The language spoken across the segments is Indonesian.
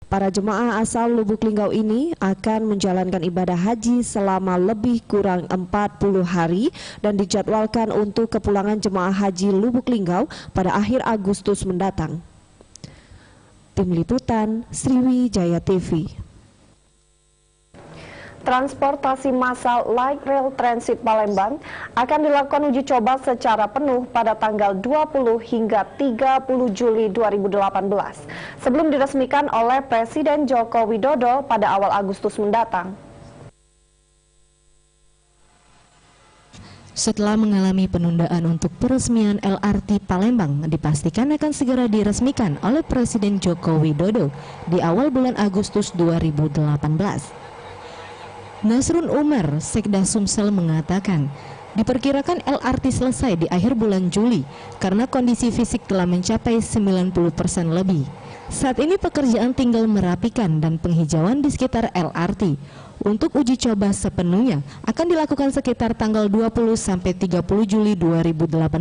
Para jemaah asal Lubuk Linggau ini akan menjalankan ibadah haji selama lebih kurang 40 hari dan dijadwalkan untuk kepulangan jemaah haji Lubuk Linggau pada akhir Agustus mendatang. Tim Liputan Sriwijaya TV. Transportasi massal Light Rail Transit Palembang akan dilakukan uji coba secara penuh pada tanggal 20 hingga 30 Juli 2018 sebelum diresmikan oleh Presiden Joko Widodo pada awal Agustus mendatang. Setelah mengalami penundaan untuk peresmian LRT Palembang, dipastikan akan segera diresmikan oleh Presiden Joko Widodo di awal bulan Agustus 2018. Nasrun Umar, Sekda Sumsel mengatakan, diperkirakan LRT selesai di akhir bulan Juli karena kondisi fisik telah mencapai 90% lebih. Saat ini pekerjaan tinggal merapikan dan penghijauan di sekitar LRT. Untuk uji coba sepenuhnya akan dilakukan sekitar tanggal 20 sampai 30 Juli 2018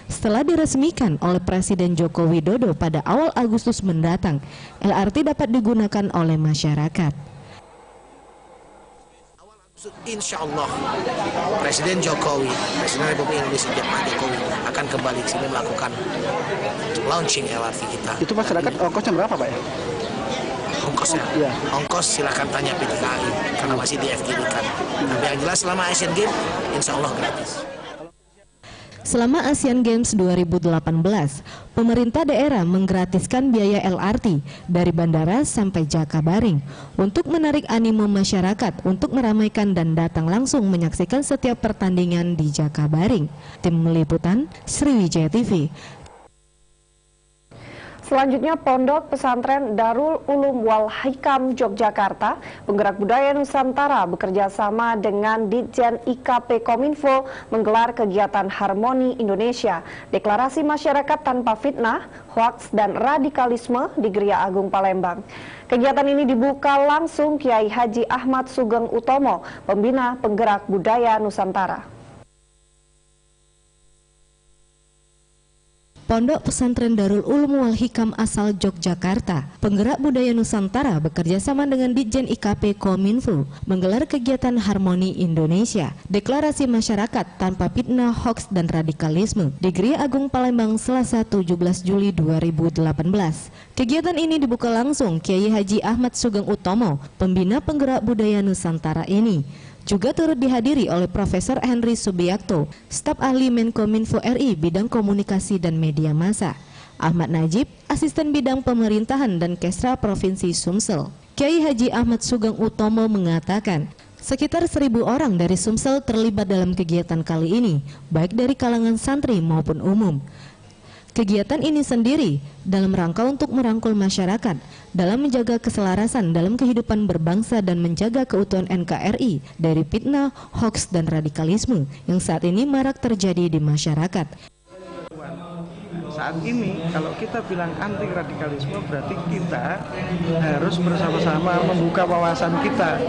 setelah diresmikan oleh Presiden Joko Widodo pada awal Agustus mendatang. LRT dapat digunakan oleh masyarakat. Insya Allah Presiden Jokowi, Presiden Republik Indonesia Pak Jokowi akan kembali ke sini melakukan launching LRT kita. Itu masyarakat ongkosnya berapa Pak ya? Ongkosnya? Ya. Ongkos silakan tanya PT KAI karena masih di FGD-kan. Tapi yang jelas selama Asian Games insya Allah gratis. Selama Asian Games 2018, pemerintah daerah menggratiskan biaya LRT dari bandara sampai Jakabaring untuk menarik animo masyarakat untuk meramaikan dan datang langsung menyaksikan setiap pertandingan di Jakabaring. Tim Liputan Sriwijaya TV. Selanjutnya, Pondok Pesantren Darul Ulum Wal Hikam Yogyakarta, penggerak budaya Nusantara bekerja sama dengan Ditjen IKP Kominfo menggelar kegiatan Harmoni Indonesia, deklarasi masyarakat tanpa fitnah, hoaks dan radikalisme di Geria Agung Palembang. Kegiatan ini dibuka langsung Kiai Haji Ahmad Sugeng Utomo, pembina penggerak budaya Nusantara. Pondok Pesantren Darul Ulum Wal Hikam asal Yogyakarta, penggerak budaya Nusantara bekerja sama dengan Ditjen IKP Kominfo menggelar kegiatan Harmoni Indonesia, deklarasi masyarakat tanpa fitnah, hoaks dan radikalisme di Geria Agung Palembang Selasa 17 Juli 2018. Kegiatan ini dibuka langsung Kiai Haji Ahmad Sugeng Utomo, pembina penggerak budaya Nusantara ini. Juga turut dihadiri oleh Profesor Henry Subiakto, staf ahli Menkominfo RI bidang komunikasi dan media massa, Ahmad Najib, asisten bidang pemerintahan dan Kesra Provinsi Sumsel. Kiai Haji Ahmad Sugeng Utomo mengatakan, sekitar 1.000 orang dari Sumsel terlibat dalam kegiatan kali ini, baik dari kalangan santri maupun umum. Kegiatan ini sendiri dalam rangka untuk merangkul masyarakat dalam menjaga keselarasan dalam kehidupan berbangsa dan menjaga keutuhan NKRI dari fitnah, hoaks dan radikalisme yang saat ini marak terjadi di masyarakat. Saat ini kalau kita bilang anti radikalisme berarti kita harus bersama-sama membuka wawasan kita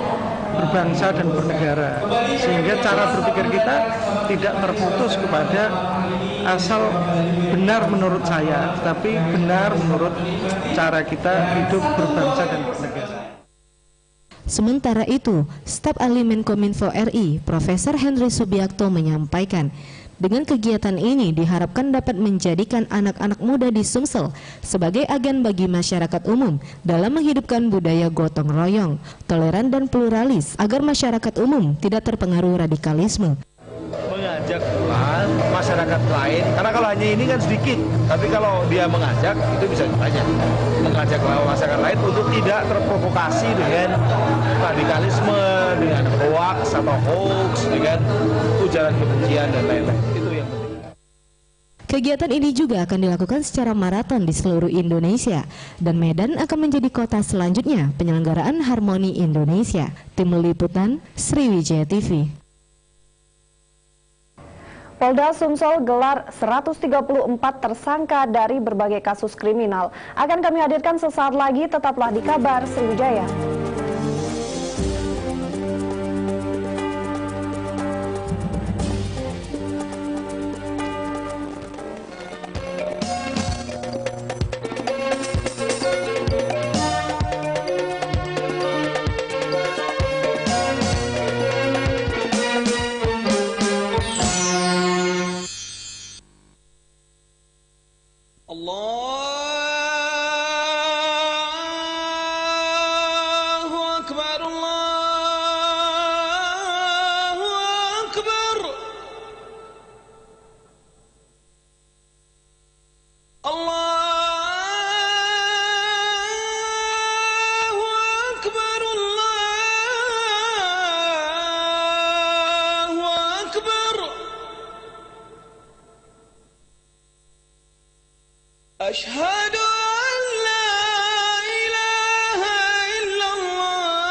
berbangsa dan bernegara, sehingga cara berpikir kita tidak terputus kepada asal benar menurut saya, tapi benar menurut cara kita hidup berbangsa dan bernegara. Sementara itu, staf ahli Menkominfo RI, Profesor Henry Subiakto menyampaikan, dengan kegiatan ini diharapkan dapat menjadikan anak-anak muda di Sumsel sebagai agen bagi masyarakat umum dalam menghidupkan budaya gotong royong, toleran dan pluralis agar masyarakat umum tidak terpengaruh radikalisme. Mengajak masyarakat lain, karena kalau hanya ini kan sedikit, tapi kalau dia mengajak itu bisa banyak. Mengajak masyarakat lain untuk tidak terprovokasi dengan radikalisme, dengan hoax atau hoax, dengan ujaran kebencian dan lain-lain. Itu yang penting. Kegiatan ini juga akan dilakukan secara maraton di seluruh Indonesia dan Medan akan menjadi kota selanjutnya penyelenggaraan Harmoni Indonesia. Tim Liputan Sriwijaya TV. Polda Sumsel gelar 134 tersangka dari berbagai kasus kriminal. Akan kami hadirkan sesaat lagi, tetaplah di Kabar Sriwijaya. أشهد أن لا إله إلا الله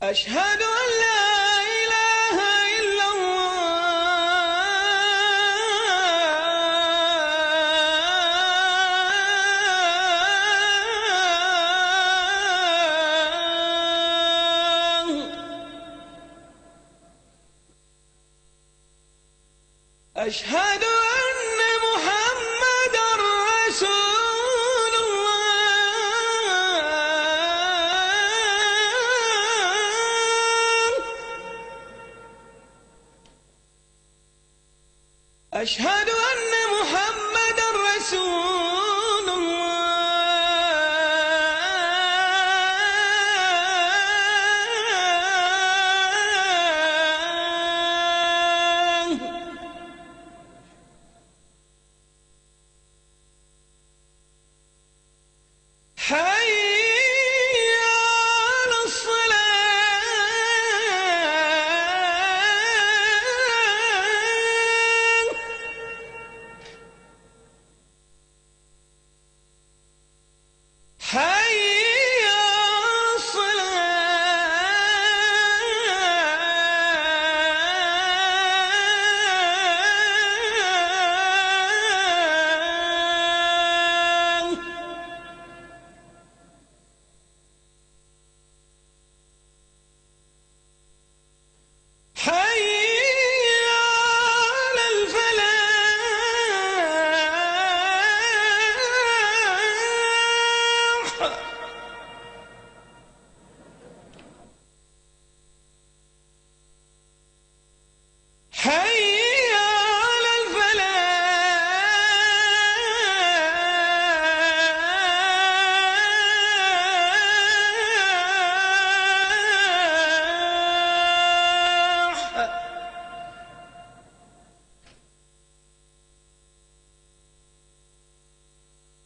أشهد أن لا إله إلا الله أشهد أن محمدا رسول الله أشهد أن محمدا رسول الله حي على الصلاة حي على الصلاة حي على الفلاح حي على الفلاح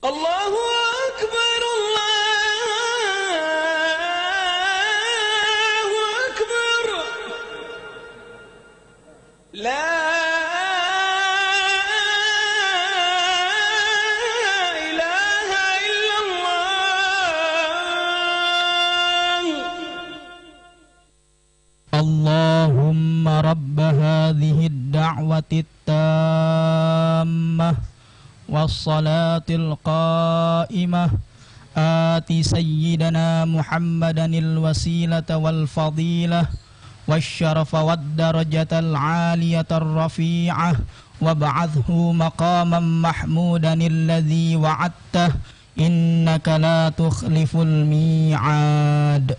الله أكبر الله أكبر لا إله إلا الله اللهم رب هذه الدعوة التامة والصلاة القائمة آت سيدنا محمدا الوسيلة والفضيلة والشرف والدرجة العالية الرفيعة وابعثه مقاما محمودا الذي وعدته إنك لا تخلف الميعاد.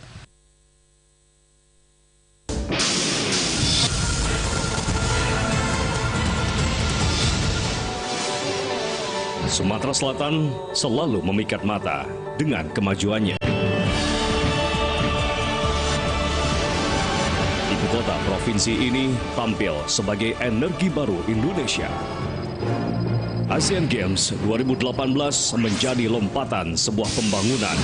Sumatera Selatan selalu memikat mata dengan kemajuannya. Ibu kota provinsi ini tampil sebagai energi baru Indonesia. Asian Games 2018 menjadi lompatan sebuah pembangunan,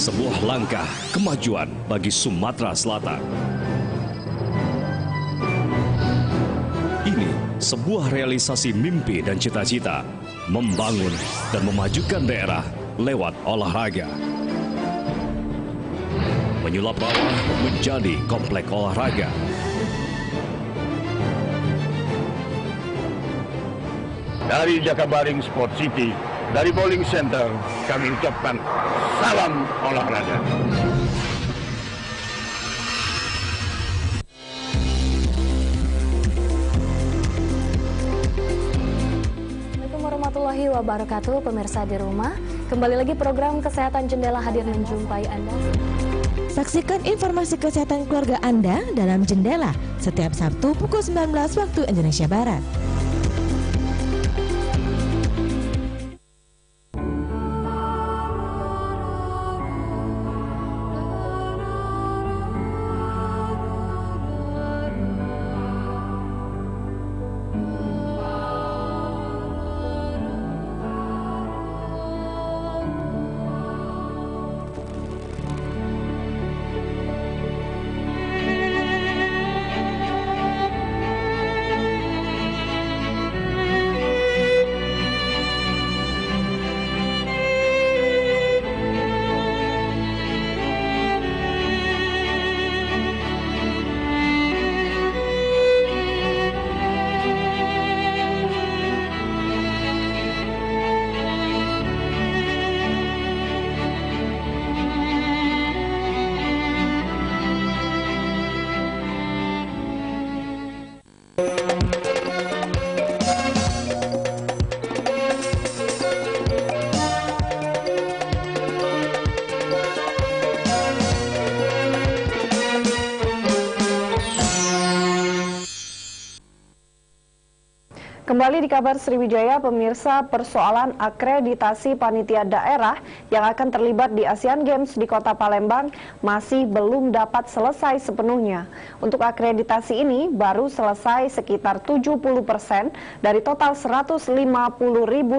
sebuah langkah kemajuan bagi Sumatera Selatan. Ini sebuah realisasi mimpi dan cita-cita membangun dan memajukan daerah lewat olahraga. Menyulap bawah menjadi komplek olahraga. Dari Jakabaring Sport City, dari Bowling Center, kami ucapkan salam olahraga. Assalamualaikum warahmatullahi wabarakatuh, pemirsa di rumah. Kembali lagi program Kesehatan Jendela hadir menjumpai Anda. Saksikan informasi kesehatan keluarga Anda dalam Jendela setiap Sabtu pukul 19 waktu Indonesia Barat. Kembali di kabar Sriwijaya, pemirsa, persoalan akreditasi panitia daerah yang akan terlibat di Asian Games di Kota Palembang masih belum dapat selesai sepenuhnya. Untuk akreditasi ini baru selesai sekitar 70% dari total 150.000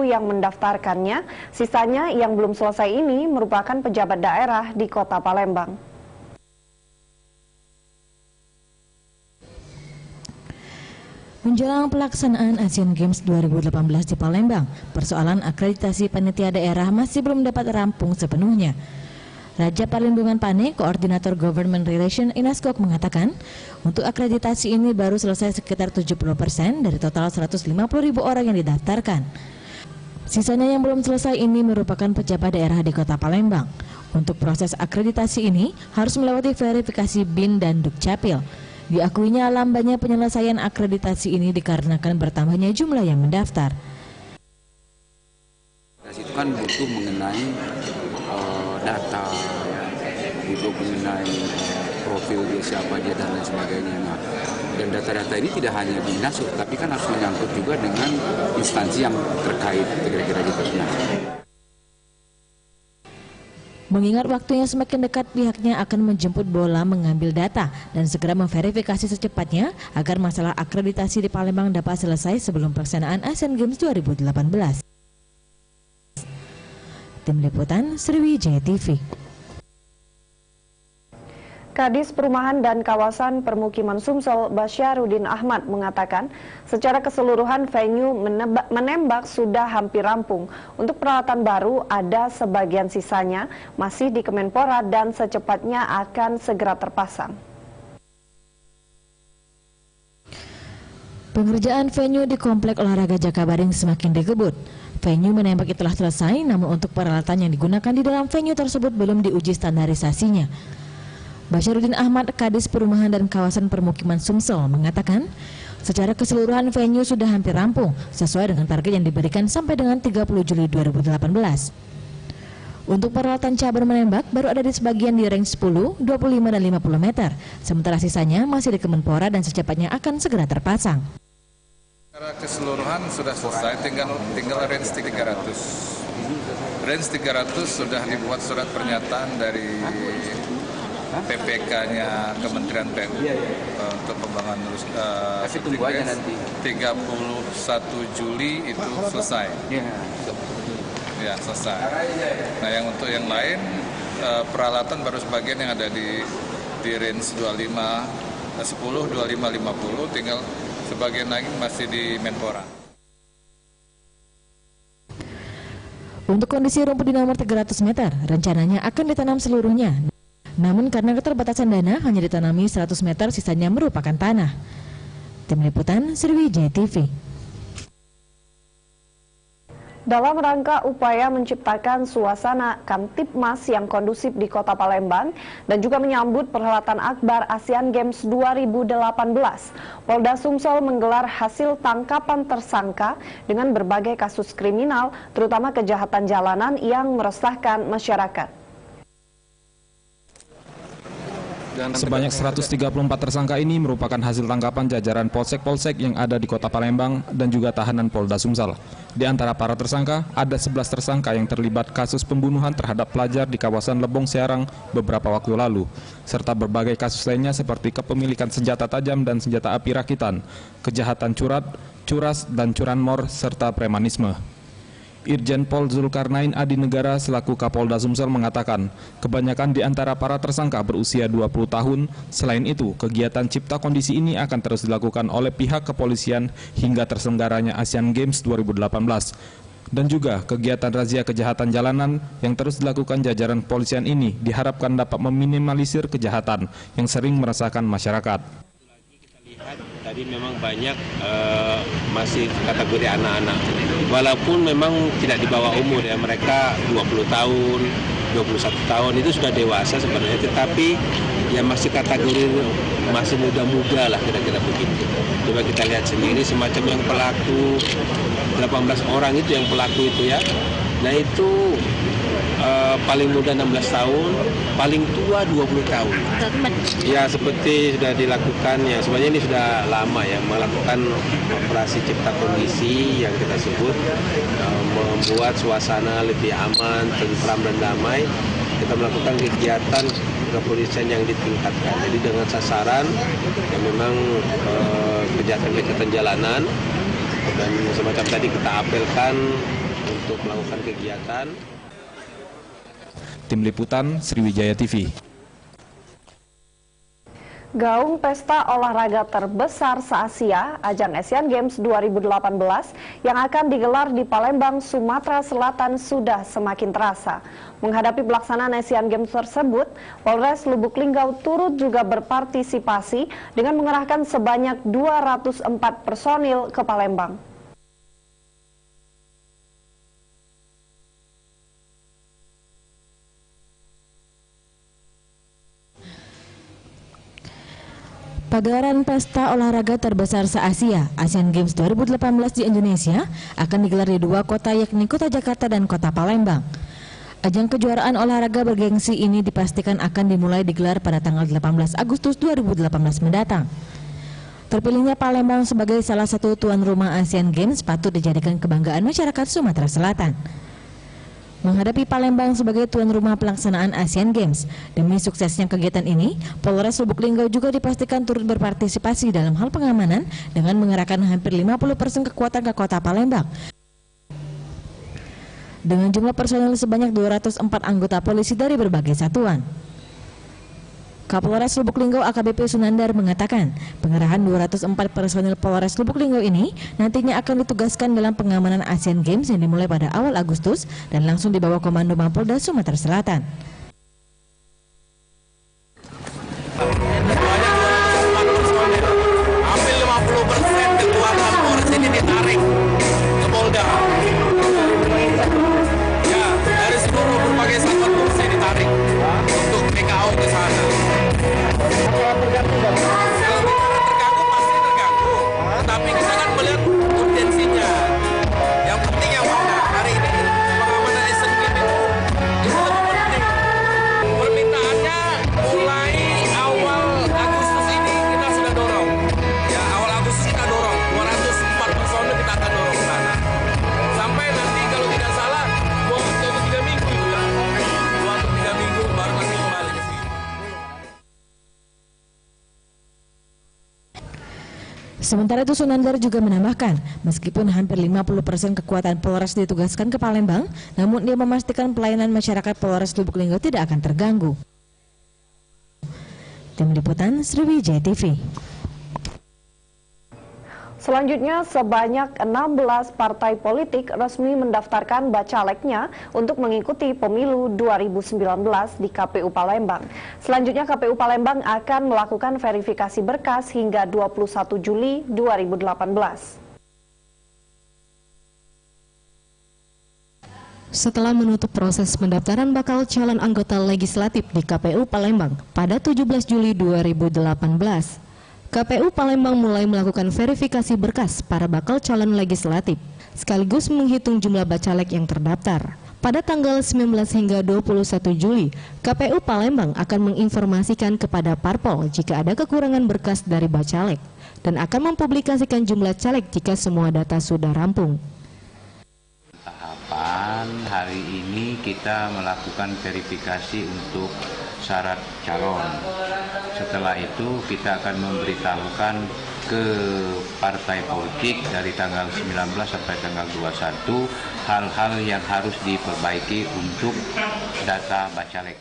yang mendaftarkannya. Sisanya yang belum selesai ini merupakan pejabat daerah di Kota Palembang. Menjelang pelaksanaan Asian Games 2018 di Palembang, persoalan akreditasi panitia daerah masih belum dapat rampung sepenuhnya. Raja Perlindungan PANE, Koordinator Government Relation Inaskok mengatakan, untuk akreditasi ini baru selesai sekitar 70% dari total 150.000 orang yang didaftarkan. Sisanya yang belum selesai ini merupakan pejabat daerah di Kota Palembang. Untuk proses akreditasi ini harus melewati verifikasi BIN dan Dukcapil. Diakuinya lambannya penyelesaian akreditasi ini dikarenakan bertambahnya jumlah yang mendaftar. Itu kan butuh mengenai data, butuh mengenai profil dia, siapa dia dan lain sebagainya. Nah, dan data-data ini tidak hanya di Nasuk, tapi kan harus menyangkut juga dengan instansi yang terkait, kira-kira gitu. Nah, mengingat waktunya semakin dekat, pihaknya akan menjemput bola mengambil data dan segera memverifikasi secepatnya agar masalah akreditasi di Palembang dapat selesai sebelum pelaksanaan Asian Games 2018. Tim Liputan Sriwijaya TV. Kadis Perumahan dan Kawasan Permukiman Sumsel, Basyarudin Ahmad mengatakan, secara keseluruhan venue menembak sudah hampir rampung. Untuk peralatan baru ada sebagian sisanya masih di Kemenpora dan secepatnya akan segera terpasang. Pengerjaan venue di Komplek Olahraga Jakabaring semakin dikebut. Venue menembak telah selesai, namun untuk peralatan yang digunakan di dalam venue tersebut belum diuji standarisasinya. Basyarudin Ahmad, Kadis Perumahan dan Kawasan Permukiman Sumsel mengatakan, secara keseluruhan venue sudah hampir rampung sesuai dengan target yang diberikan sampai dengan 30 Juli 2018. Untuk peralatan cabar menembak baru ada di sebagian di range 10, 25 dan 50 meter, sementara sisanya masih di Kemenpora dan secepatnya akan segera terpasang. Secara keseluruhan sudah selesai, tinggal range 300. Range 300 sudah dibuat surat pernyataan dari PPK-nya Kementerian PU untuk pembangunan 31 Juli itu selesai. Ya, selesai. Nah, yang untuk yang lain peralatan baru sebagian yang ada di range 10, 25, 50, tinggal sebagian lagi masih di Menpora. Untuk kondisi rumput di nomor 300 meter, rencananya akan ditanam seluruhnya. Namun karena keterbatasan dana hanya ditanami 100 meter, sisanya merupakan tanah. Tim Liputan Sriwijaya TV. Dalam rangka upaya menciptakan suasana Kamtipmas yang kondusif di Kota Palembang dan juga menyambut perhelatan akbar Asian Games 2018, Polda Sumsel menggelar hasil tangkapan tersangka dengan berbagai kasus kriminal, terutama kejahatan jalanan yang meresahkan masyarakat. Sebanyak 134 tersangka ini merupakan hasil tangkapan jajaran polsek-polsek yang ada di Kota Palembang dan juga tahanan Polda Sumsel. Di antara para tersangka, ada 11 tersangka yang terlibat kasus pembunuhan terhadap pelajar di kawasan Lebong Searang beberapa waktu lalu, serta berbagai kasus lainnya seperti kepemilikan senjata tajam dan senjata api rakitan, kejahatan curas dan curanmor, serta premanisme. Irjen Pol Zulkarnain Adi Negara selaku Kapolda Sumsel mengatakan, kebanyakan di antara para tersangka berusia 20 tahun. Selain itu, kegiatan cipta kondisi ini akan terus dilakukan oleh pihak kepolisian hingga terselenggaranya Asian Games 2018. Dan juga kegiatan razia kejahatan jalanan yang terus dilakukan jajaran kepolisian ini diharapkan dapat meminimalisir kejahatan yang sering meresahkan masyarakat. Tadi memang banyak masih kategori anak-anak, walaupun memang tidak di bawah umur ya, mereka 20 tahun, 21 tahun itu sudah dewasa sebenarnya, tetapi ya masih kategori masih muda-muda lah kira-kira begitu. Coba kita lihat sendiri semacam yang pelaku 18 orang itu yang pelaku itu ya, nah itu paling muda 16 tahun, paling tua 20 tahun. Ya seperti sudah dilakukan ya, sebenarnya ini sudah lama ya, melakukan operasi cipta kondisi yang kita sebut membuat suasana lebih aman, tentram dan damai. Kita melakukan kegiatan kepolisian yang ditingkatkan. Jadi dengan sasaran yang memang kejahatan-kejahatan jalanan dan semacam tadi kita apelkan untuk melakukan kegiatan. Tim Liputan Sriwijaya TV. Gaung pesta olahraga terbesar se-Asia, ajang Asian Games 2018 yang akan digelar di Palembang, Sumatera Selatan sudah semakin terasa. Menghadapi pelaksanaan Asian Games tersebut, Polres Lubuk Linggau turut juga berpartisipasi dengan mengerahkan sebanyak 204 personil ke Palembang. Pagelaran pesta olahraga terbesar se-Asia, Asian Games 2018 di Indonesia, akan digelar di dua kota, yakni Kota Jakarta dan Kota Palembang. Ajang kejuaraan olahraga bergengsi ini dipastikan akan dimulai digelar pada tanggal 18 Agustus 2018 mendatang. Terpilihnya Palembang sebagai salah satu tuan rumah Asian Games patut dijadikan kebanggaan masyarakat Sumatera Selatan. Menghadapi Palembang sebagai tuan rumah pelaksanaan Asian Games, demi suksesnya kegiatan ini, Polres Lubuk Linggau juga dipastikan turut berpartisipasi dalam hal pengamanan dengan mengerahkan hampir 50% kekuatan ke Kota Palembang. Dengan jumlah personel sebanyak 204 anggota polisi dari berbagai satuan. Kapolres Lubuk Linggau AKBP Sunandar mengatakan, pengerahan 204 personil Polres Lubuk Linggau ini nantinya akan ditugaskan dalam pengamanan Asian Games yang dimulai pada awal Agustus dan langsung di bawah komando Mapolda Sumatera Selatan. Hampir 50% kekuatan Polres ini ditarik ke Polda. Ya, dari seluruh berbagai satuan polisi ditarik untuk PKO ke sana. Kalau terganggu pasti terganggu, tapi kita kan melihat urgensinya. Yang penting yang mana hari ini pengamanan Asian Games itu lebih penting. Permintaannya mulai awal Agustus ini kita sudah dorong. Ya, awal Agustus kita dorong 204 personil kita akan dorong ke sana. Sampai nanti kalau tidak salah 2-3 minggu itu ya. 2-3 minggu baru nanti kembali ke sini. Sementara itu Sunandar juga menambahkan, meskipun hampir 50% kekuatan Polres ditugaskan ke Palembang, namun dia memastikan pelayanan masyarakat Polres Lubuk Linggau tidak akan terganggu. Tim Liputan Sriwijaya TV. Selanjutnya, sebanyak 16 partai politik resmi mendaftarkan bacaleknya untuk mengikuti pemilu 2019 di KPU Palembang. Selanjutnya, KPU Palembang akan melakukan verifikasi berkas hingga 21 Juli 2018. Setelah menutup proses pendaftaran bakal calon anggota legislatif di KPU Palembang pada 17 Juli 2018, KPU Palembang mulai melakukan verifikasi berkas para bakal calon legislatif, sekaligus menghitung jumlah bacalek yang terdaftar. Pada tanggal 19 hingga 21 Juli, KPU Palembang akan menginformasikan kepada parpol jika ada kekurangan berkas dari bacalek, dan akan mempublikasikan jumlah caleg jika semua data sudah rampung. Tahapan hari ini kita melakukan verifikasi untuk syarat calon. Setelah itu kita akan memberitahukan ke partai politik dari tanggal 19 sampai tanggal 21 hal-hal yang harus diperbaiki untuk data bacalek.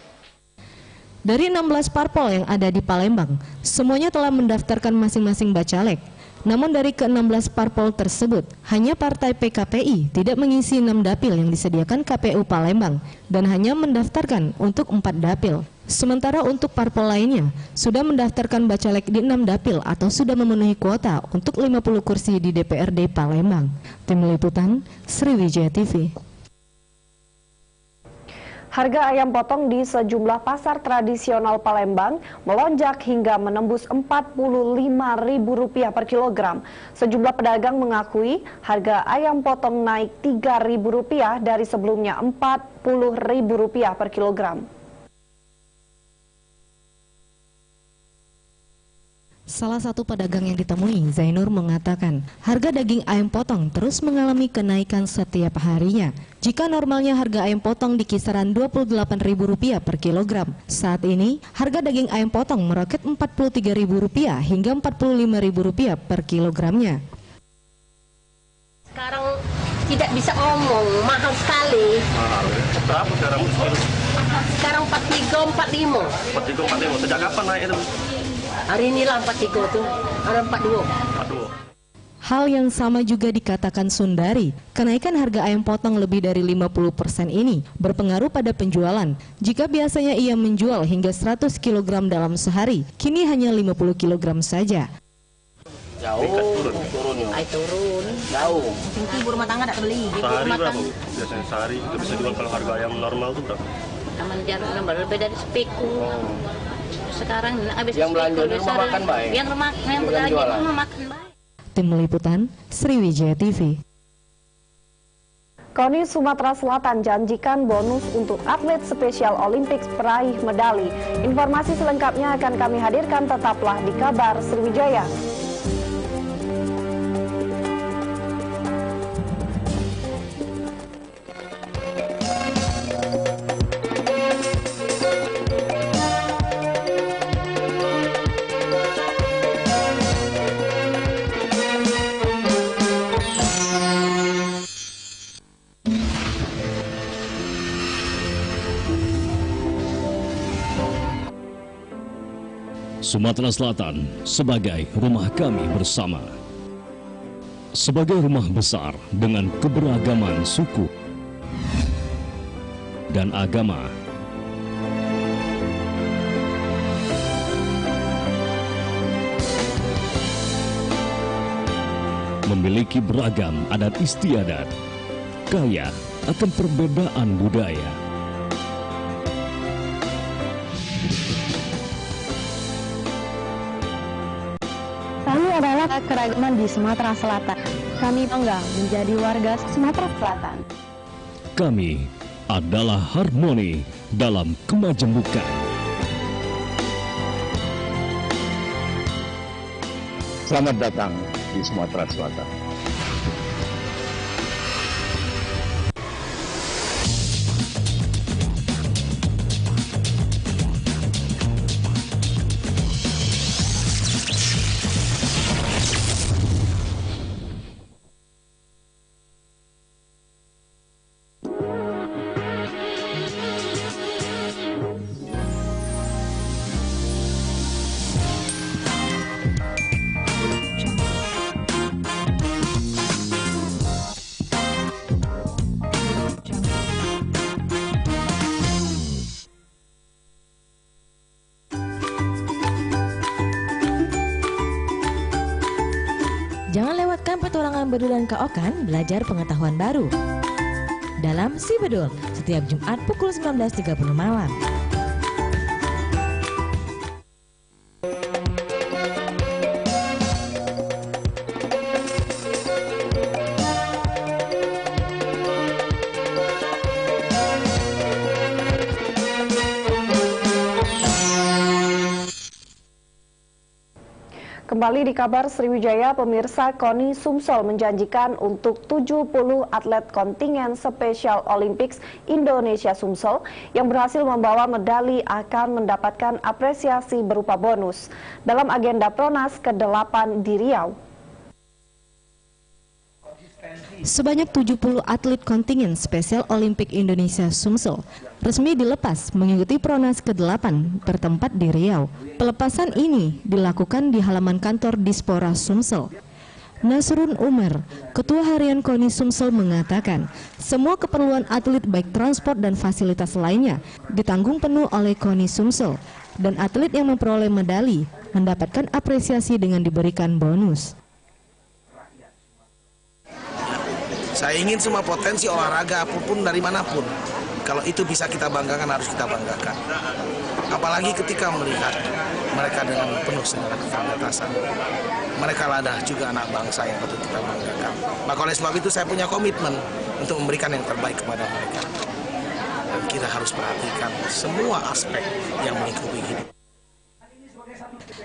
Dari 16 parpol yang ada di Palembang, semuanya telah mendaftarkan masing-masing bacalek. Namun dari ke-16 parpol tersebut, hanya partai PKPI tidak mengisi 6 dapil yang disediakan KPU Palembang dan hanya mendaftarkan untuk 4 dapil. Sementara untuk parpol lainnya, sudah mendaftarkan bacalek di 6 dapil atau sudah memenuhi kuota untuk 50 kursi di DPRD Palembang. Tim Liputan Sriwijaya TV. Harga ayam potong di sejumlah pasar tradisional Palembang melonjak hingga menembus Rp45.000 per kilogram. Sejumlah pedagang mengakui harga ayam potong naik Rp3.000 dari sebelumnya Rp40.000 per kilogram. Salah satu pedagang yang ditemui, Zainur, mengatakan harga daging ayam potong terus mengalami kenaikan setiap harinya. Jika normalnya harga ayam potong di kisaran Rp28.000 per kilogram, saat ini harga daging ayam potong meroket Rp43.000 hingga Rp45.000 per kilogramnya. Sekarang tidak bisa ngomong, mahal sekali. Mahal. Berapa sekarang? Sekarang 43, 45. 43, 45. Sejak kapan naik itu? Hari inilah 43 tuh, ada 42. Hal yang sama juga dikatakan Sundari. Kenaikan harga ayam potong lebih dari 50% ini berpengaruh pada penjualan. Jika biasanya ia menjual hingga 100 kg dalam sehari, kini hanya 50 kg saja. Jauh, turun ya? Turun, jauh. Mungkin ibu rumah tangga tidak beli. Sehari berapa? Biasanya sehari itu bisa jual kalau harga ayam normal itu berapa? Aman jarak lebih dari sepiku. Sekarang habis yang belanja di rumah makan baik. Yang belanja di rumah makan baik. Tim Liputan, Sriwijaya TV. KONI Sumatera Selatan janjikan bonus untuk atlet spesial Olimpiks peraih medali. Informasi selengkapnya akan kami hadirkan, tetaplah di Kabar Sriwijaya. Sumatera Selatan sebagai rumah kami bersama. Sebagai rumah besar dengan keberagaman suku dan agama. Memiliki beragam adat istiadat, kaya akan perbedaan budaya. Kami adalah keragaman di Sumatera Selatan. Kami bangga menjadi warga Sumatera Selatan. Kami adalah harmoni dalam kemajemukan. Selamat datang di Sumatera Selatan. Jangan lewatkan petualangan Bedul dan Kak Okan belajar pengetahuan baru dalam Si Bedul setiap Jumat pukul 19.30 malam. Kembali di Kabar Sriwijaya, pemirsa, KONI Sumsel menjanjikan untuk 70 atlet kontingen spesial Olimpiks Indonesia Sumsel yang berhasil membawa medali akan mendapatkan apresiasi berupa bonus dalam agenda Pronas ke-8 di Riau. Sebanyak 70 atlet kontingen spesial Olimpik Indonesia Sumsel resmi dilepas mengikuti Pronas ke-8 bertempat di Riau. Pelepasan ini dilakukan di halaman kantor Dispora Sumsel. Nasrun Umar, Ketua Harian KONI Sumsel, mengatakan semua keperluan atlet baik transport dan fasilitas lainnya ditanggung penuh oleh KONI Sumsel dan atlet yang memperoleh medali mendapatkan apresiasi dengan diberikan bonus. Saya ingin semua potensi olahraga apapun dari manapun Kalau itu bisa kita banggakan, harus kita banggakan. Apalagi ketika melihat mereka dengan penuh semangat keterbatasan. Mereka adalah juga anak bangsa yang patut kita banggakan. Maka oleh sebab itu saya punya komitmen untuk memberikan yang terbaik kepada mereka. Dan kita harus perhatikan semua aspek yang mengikuti hidup.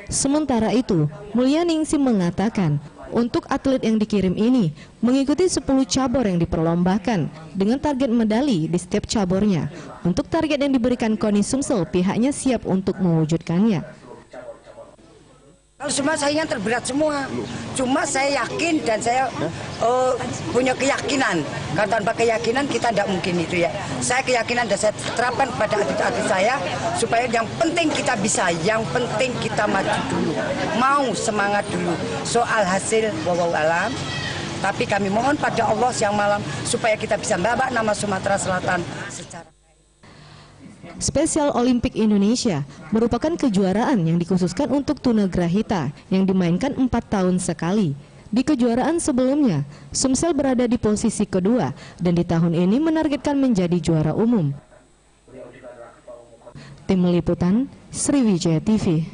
Sementara itu, Mulyaningsih mengatakan, untuk atlet yang dikirim ini mengikuti 10 cabur yang diperlombakan dengan target medali di setiap caburnya. Untuk target yang diberikan KONI Sumsel, pihaknya siap untuk mewujudkannya. Kalau semua saingan terberat semua, cuma saya yakin dan saya punya keyakinan. Kalau tanpa keyakinan kita tidak mungkin itu ya. Saya keyakinan dan saya terapkan kepada atlet-atlet saya supaya yang penting kita bisa, yang penting kita maju dulu, mau semangat dulu. Soal hasil wallahu alam, tapi kami mohon pada Allah Yang Malam supaya kita bisa membawa nama Sumatera Selatan secara Spesial Olimpik Indonesia merupakan kejuaraan yang dikhususkan untuk tunagrahita yang dimainkan 4 tahun sekali. Di kejuaraan sebelumnya, Sumsel berada di posisi kedua dan di tahun ini menargetkan menjadi juara umum. Tim Liputan, Sriwijaya TV.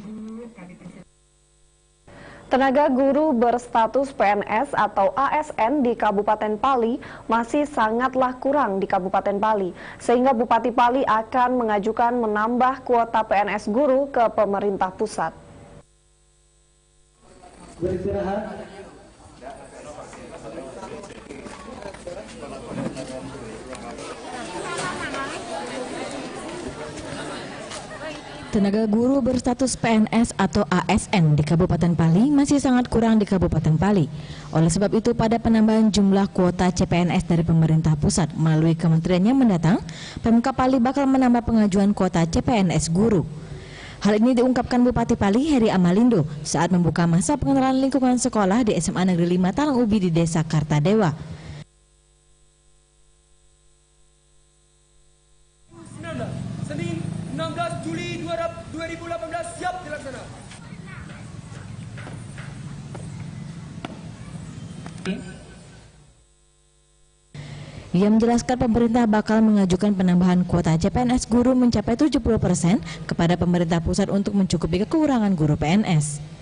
Tenaga guru berstatus PNS atau ASN di Kabupaten Pali masih sangatlah kurang di Kabupaten Pali, sehingga Bupati Pali akan mengajukan menambah kuota PNS guru ke pemerintah pusat. Tenaga guru berstatus PNS atau ASN di Kabupaten Pali masih sangat kurang di Kabupaten Pali. Oleh sebab itu, pada penambahan jumlah kuota CPNS dari pemerintah pusat melalui kementeriannya mendatang, Pemkab Pali bakal menambah pengajuan kuota CPNS guru. Hal ini diungkapkan Bupati Pali Heri Amalindo saat membuka masa pengenalan lingkungan sekolah di SMA Negeri 5 Talang Ubi di Desa Kartadewa. Senin 16 Juli 2018 siap dilaksanakan. Ia menjelaskan pemerintah bakal mengajukan penambahan kuota CPNS guru mencapai 70% kepada pemerintah pusat untuk mencukupi kekurangan guru PNS.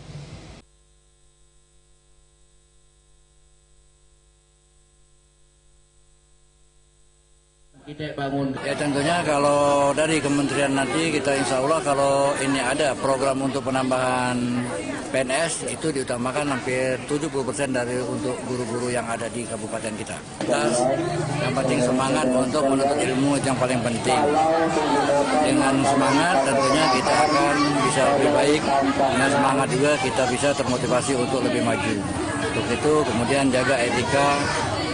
Ya tentunya kalau dari kementerian nanti kita insya Allah kalau ini ada program untuk penambahan PNS itu diutamakan hampir 70% dari untuk guru-guru yang ada di kabupaten kita. Yang penting semangat untuk menuntut ilmu yang paling penting. Dengan semangat tentunya kita akan bisa lebih baik. Dengan semangat juga kita bisa termotivasi untuk lebih maju. Untuk itu kemudian jaga etika,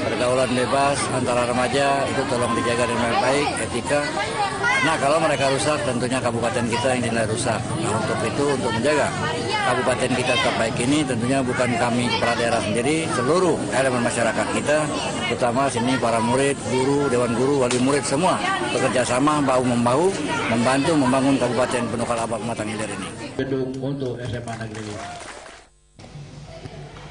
pergaulan bebas antara remaja itu tolong dijaga dengan baik, etika. Nah kalau mereka rusak tentunya kabupaten kita yang dinilai rusak. Nah untuk itu, untuk menjaga kabupaten kita tetap baik ini tentunya bukan kami kepala daerah sendiri, seluruh elemen masyarakat kita, terutama sini para murid, guru, dewan guru, wali murid semua bekerja sama bahu-membahu membantu membangun Kabupaten Penukal Abak Matang Hilir ini. Gedung untuk SMA Negeri 5.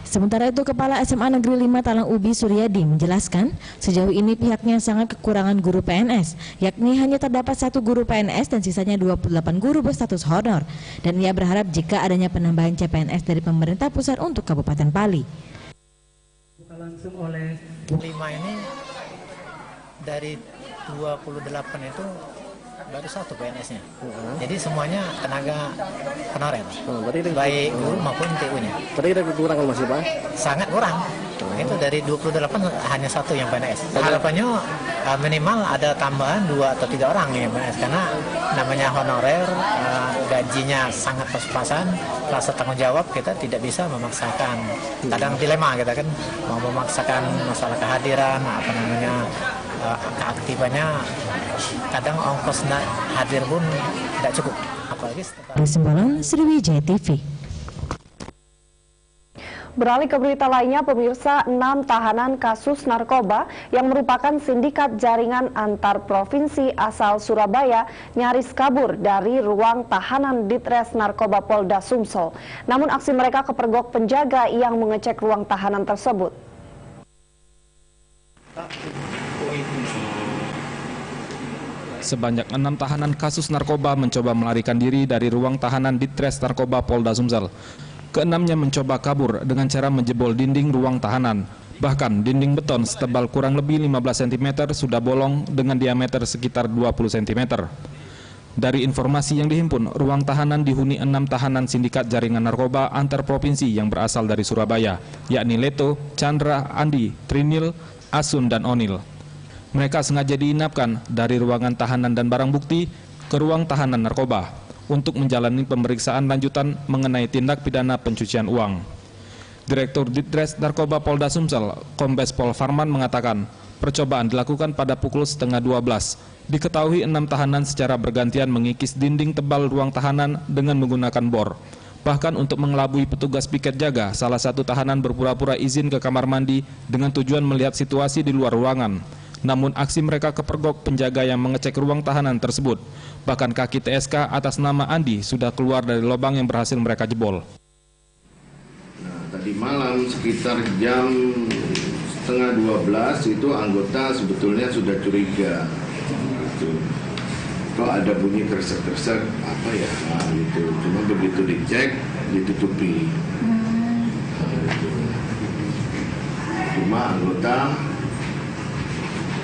Sementara itu, Kepala SMA Negeri 5 Talang Ubi Suryadi menjelaskan sejauh ini pihaknya sangat kekurangan guru PNS, yakni hanya terdapat 1 guru PNS dan sisanya 28 guru berstatus honor. Dan ia berharap jika adanya penambahan CPNS dari pemerintah pusat untuk Kabupaten Pali. Langsung oleh 5 ini dari 28 itu baru 1 PNS-nya. Jadi semuanya tenaga honorer. Baik guru maupun TU-nya. Tadi ada kekurangan masih Pak? Sangat kurang. Itu dari 28 hanya 1 yang PNS. Harapannya minimal ada tambahan 2 atau 3 orang yang PNS karena namanya honorer, gajinya sangat pas-pasan, rasa tanggung jawab kita tidak bisa memaksakan. Kadang dilema kita kan mau memaksakan masalah kehadiran, apa namanya keaktifannya, kadang ongkos hadir pun tidak cukup. Apalagi Simbolon, Sriwijaya TV. Beralih ke berita lainnya, pemirsa, 6 tahanan kasus narkoba yang merupakan sindikat jaringan antar provinsi asal Surabaya nyaris kabur dari ruang tahanan Ditres Narkoba Polda Sumsel. Namun aksi mereka kepergok penjaga yang mengecek ruang tahanan tersebut. sebanyak 6 tahanan kasus narkoba mencoba melarikan diri dari ruang tahanan Ditres Narkoba Polda Sumsel. Keenamnya mencoba kabur dengan cara menjebol dinding ruang tahanan. Bahkan dinding beton setebal kurang lebih 15 cm sudah bolong dengan diameter sekitar 20 cm. Dari informasi yang dihimpun, ruang tahanan dihuni 6 tahanan sindikat jaringan narkoba antar provinsi yang berasal dari Surabaya, yakni Leto, Chandra, Andi, Trinil, Asun, dan Onil. Mereka sengaja diinapkan dari ruangan tahanan dan barang bukti ke ruang tahanan narkoba untuk menjalani pemeriksaan lanjutan mengenai tindak pidana pencucian uang. Direktur Ditres Narkoba Polda Sumsel, Kombes Pol Farman mengatakan, percobaan dilakukan pada pukul 11:30. Diketahui 6 tahanan secara bergantian mengikis dinding tebal ruang tahanan dengan menggunakan bor. Bahkan untuk mengelabui petugas piket jaga, salah satu tahanan berpura-pura izin ke kamar mandi dengan tujuan melihat situasi di luar ruangan. Namun aksi mereka kepergok penjaga yang mengecek ruang tahanan tersebut. Bahkan kaki TSK atas nama Andi sudah keluar dari lubang yang berhasil mereka jebol. Nah, tadi malam sekitar jam 11:30 itu anggota sebetulnya sudah curiga. Kok ada bunyi kresek-kresek apa ya, nah, gitu. Cuma begitu dicek ditutupi. Cuma anggota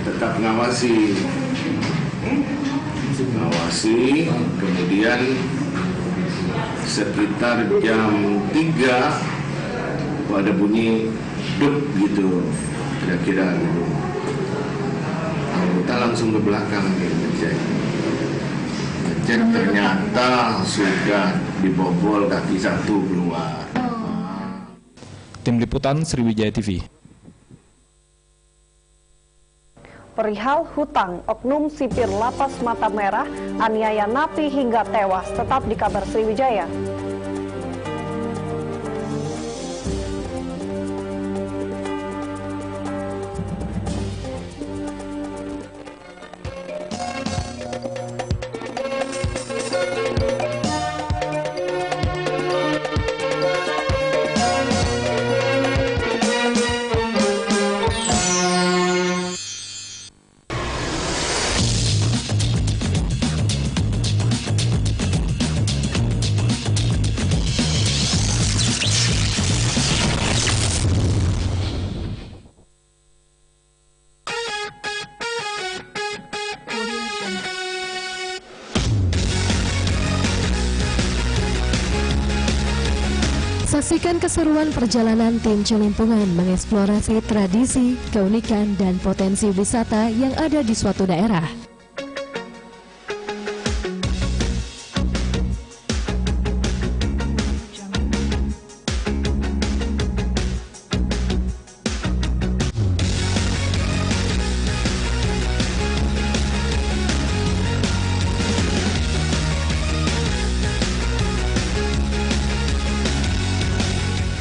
tetap ngawasi, kemudian sekitar jam 3 kok ada bunyi duk gitu, kira-kira gitu. Anggota langsung ke belakang ngecek, ternyata sudah dibobol kaki satu keluar. Tim Liputan Sriwijaya TV. Perihal hutang, oknum sipir Lapas Mata Merah aniaya napi hingga tewas, tetap di Kabar Sriwijaya. Saksikan keseruan perjalanan tim Celimpungan mengeksplorasi tradisi, keunikan, dan potensi wisata yang ada di suatu daerah.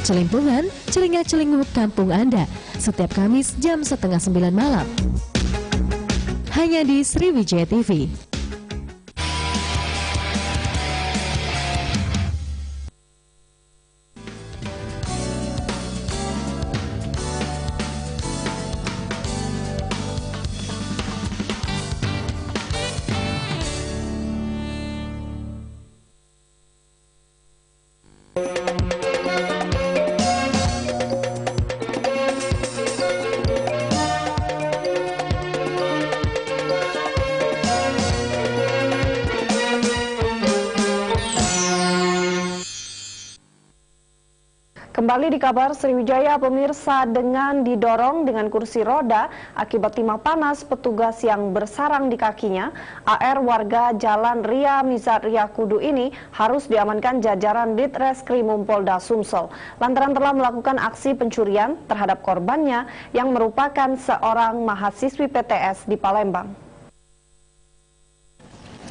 Celimpungan, celingak-celinguk kampung Anda, setiap Kamis jam 8:30 malam. Hanya di Sriwijaya TV. Kembali di Kabar Sriwijaya, pemirsa, dengan didorong dengan kursi roda akibat timah panas petugas yang bersarang di kakinya, AR warga Jalan Ria Mizat Ria Kudu ini harus diamankan jajaran Ditreskrimum Polda Sumsel lantaran telah melakukan aksi pencurian terhadap korbannya yang merupakan seorang mahasiswi PTS di Palembang.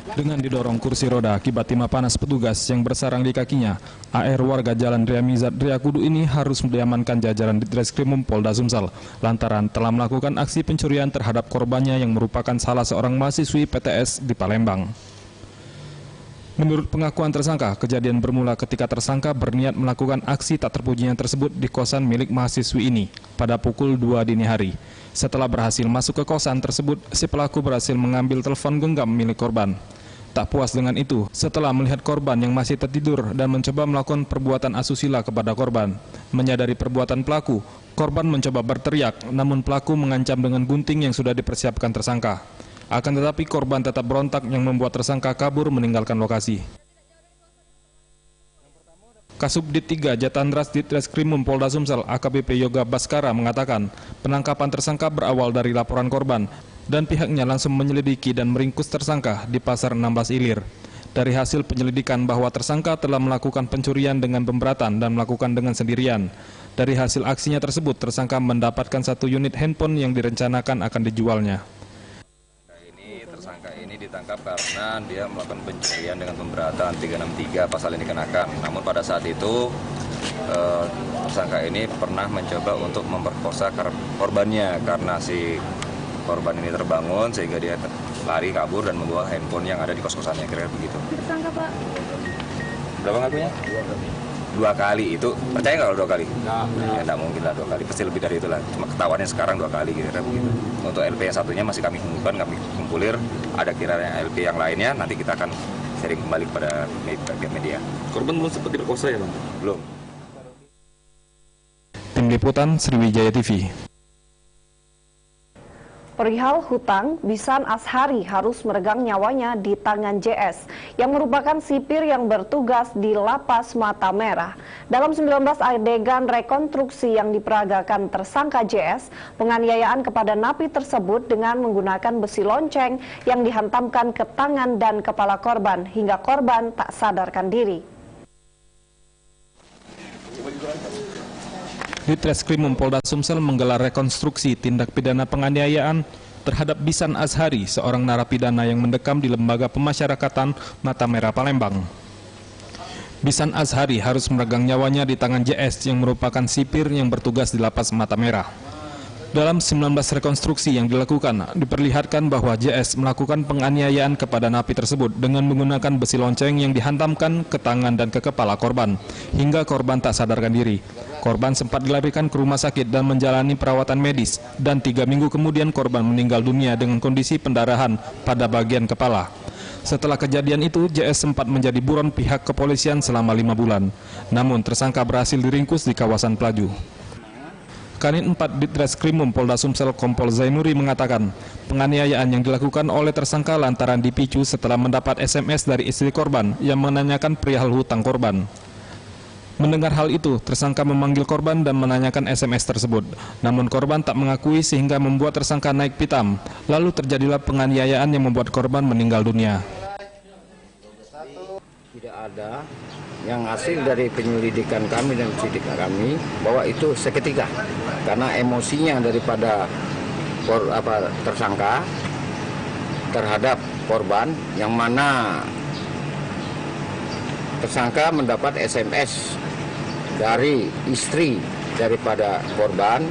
Dengan didorong kursi roda akibat timah panas petugas yang bersarang di kakinya, AR warga Jalan Ria Mizat Ria Kudu ini harus diamankan jajaran Ditreskrimum Polda Sumsel lantaran telah melakukan aksi pencurian terhadap korbannya yang merupakan salah seorang mahasiswi PTS di Palembang. Menurut pengakuan tersangka, kejadian bermula ketika tersangka berniat melakukan aksi tak terpujinya tersebut di kosan milik mahasiswi ini pada pukul 2 dini hari. Setelah berhasil masuk ke kosan tersebut, si pelaku berhasil mengambil telepon genggam milik korban. Tak puas dengan itu, setelah melihat korban yang masih tertidur dan mencoba melakukan perbuatan asusila kepada korban. Menyadari perbuatan pelaku, korban mencoba berteriak, namun pelaku mengancam dengan gunting yang sudah dipersiapkan tersangka. Akan tetapi korban tetap berontak yang membuat tersangka kabur meninggalkan lokasi. Kasubdit 3 Jatandras Ditreskrimum Polda Sumsel AKBP Yoga Baskara mengatakan penangkapan tersangka berawal dari laporan korban dan pihaknya langsung menyelidiki dan meringkus tersangka di Pasar 16 Ilir. Dari hasil penyelidikan bahwa tersangka telah melakukan pencurian dengan pemberatan dan melakukan dengan sendirian. Dari hasil aksinya tersebut, tersangka mendapatkan 1 unit handphone yang direncanakan akan dijualnya. Tersangka ini ditangkap karena dia melakukan pencurian dengan pemberatan 363 pasal ini dikenakan. Namun pada saat itu tersangka ini pernah mencoba untuk memperkosa korbannya karena si korban ini terbangun sehingga dia lari kabur dan membawa handphone yang ada di kos-kosannya, kira-kira begitu. Tersangka Pak? Berapa ngakunya? 2 kali. Itu percaya nggak kalau 2 kali? Nggak mungkin lah 2 kali, pasti lebih dari itulah. Cuma ketahuannya sekarang 2 kali kira-kira begitu. Untuk LP yang satunya masih kami kumpulkan, kami kumpulir. Ada kiranya LP yang lainnya, nanti kita akan sharing kembali kepada media. Korban belum sempat diperkosa ya Bang? Belum. Tim Liputan Sriwijaya TV. Perihal hutang, Bisan Ashari harus meregang nyawanya di tangan JS yang merupakan sipir yang bertugas di Lapas Mata Merah. Dalam 19 adegan rekonstruksi yang diperagakan tersangka JS, penganiayaan kepada napi tersebut dengan menggunakan besi lonceng yang dihantamkan ke tangan dan kepala korban hingga korban tak sadarkan diri. Ditreskrimum Polda Sumsel menggelar rekonstruksi tindak pidana penganiayaan terhadap Bisan Ashari, seorang narapidana yang mendekam di Lembaga Pemasyarakatan Mata Merah Palembang. Bisan Ashari harus meregang nyawanya di tangan JS yang merupakan sipir yang bertugas di Lapas Mata Merah. Dalam 19 rekonstruksi yang dilakukan, diperlihatkan bahwa JS melakukan penganiayaan kepada napi tersebut dengan menggunakan besi lonceng yang dihantamkan ke tangan dan ke kepala korban, hingga korban tak sadarkan diri. Korban sempat dilarikan ke rumah sakit dan menjalani perawatan medis, dan 3 minggu kemudian korban meninggal dunia dengan kondisi pendarahan pada bagian kepala. Setelah kejadian itu, JS sempat menjadi buron pihak kepolisian selama 5 bulan. Namun tersangka berhasil diringkus di kawasan Pelaju. Kanit 4 Ditreskrimum Polda Sumsel Kompol Zainuri mengatakan penganiayaan yang dilakukan oleh tersangka lantaran dipicu setelah mendapat SMS dari istri korban yang menanyakan perihal hutang korban. Mendengar hal itu, tersangka memanggil korban dan menanyakan SMS tersebut. Namun korban tak mengakui sehingga membuat tersangka naik pitam. Lalu terjadilah penganiayaan yang membuat korban meninggal dunia. Tidak ada yang hasil dari penyelidikan kami dan penyelidikan kami bahwa itu seketika karena emosinya daripada tersangka terhadap korban, yang mana tersangka mendapat SMS dari istri daripada korban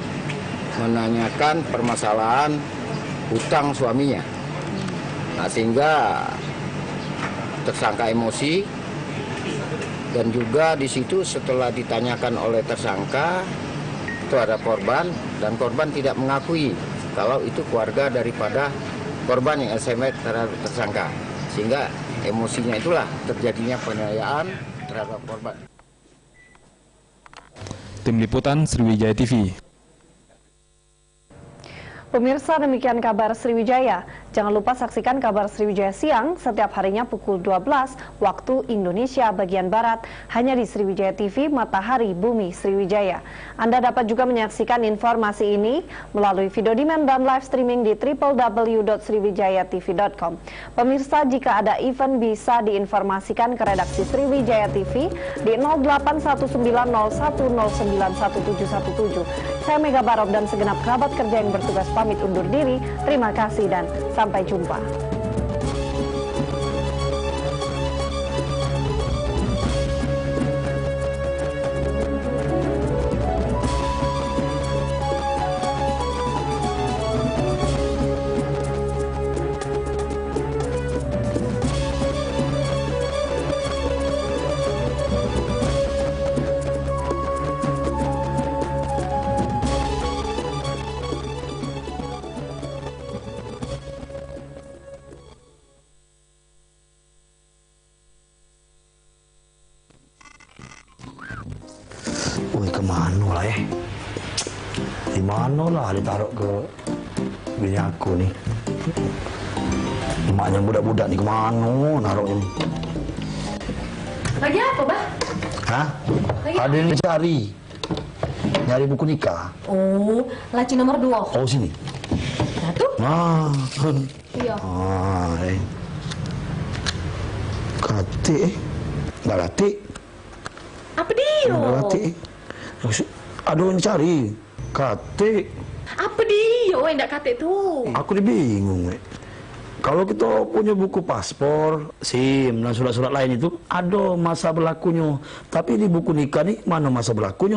menanyakan permasalahan hutang suaminya. Nah, sehingga tersangka emosi. Dan juga di situ setelah ditanyakan oleh tersangka terhadap korban, dan korban tidak mengakui kalau itu keluarga daripada korban yang SMS terhadap tersangka, sehingga emosinya itulah terjadinya penganiayaan terhadap korban. Tim Liputan Sriwijaya TV. Pemirsa, demikian kabar Sriwijaya. Jangan lupa saksikan kabar Sriwijaya siang setiap harinya pukul 12 waktu Indonesia bagian Barat hanya di Sriwijaya TV Matahari Bumi Sriwijaya. Anda dapat juga menyaksikan informasi ini melalui video demand dan live streaming di www.sriwijayatv.com. Pemirsa, jika ada event bisa diinformasikan ke redaksi Sriwijaya TV di 081901091717. Saya Mega Barob dan segenap kerabat kerja yang bertugas pamit undur diri. Terima kasih dan sampai jumpa. mana lah ya? Di mana lah ditaruh ke bini aku nih? Emaknya budak-budak nih kemana naruhnya nih? Lagi apa, Bah? Hah? Lagi Ada yang cari. Nyari buku nikah. Oh, laci nomor 2. Oh, sini. Satu? Nah. Iya. Kate. Nggak kate. Apa dia? Nggak kate. Aduh, yang cari. Kate. Apa dia? Oh, enggak kate tuh. Aku bingung, Kalau kita punya buku paspor, SIM, dan surat-surat lain itu ada masa berlakunya. Tapi di buku nikah nih mana masa berlakunya,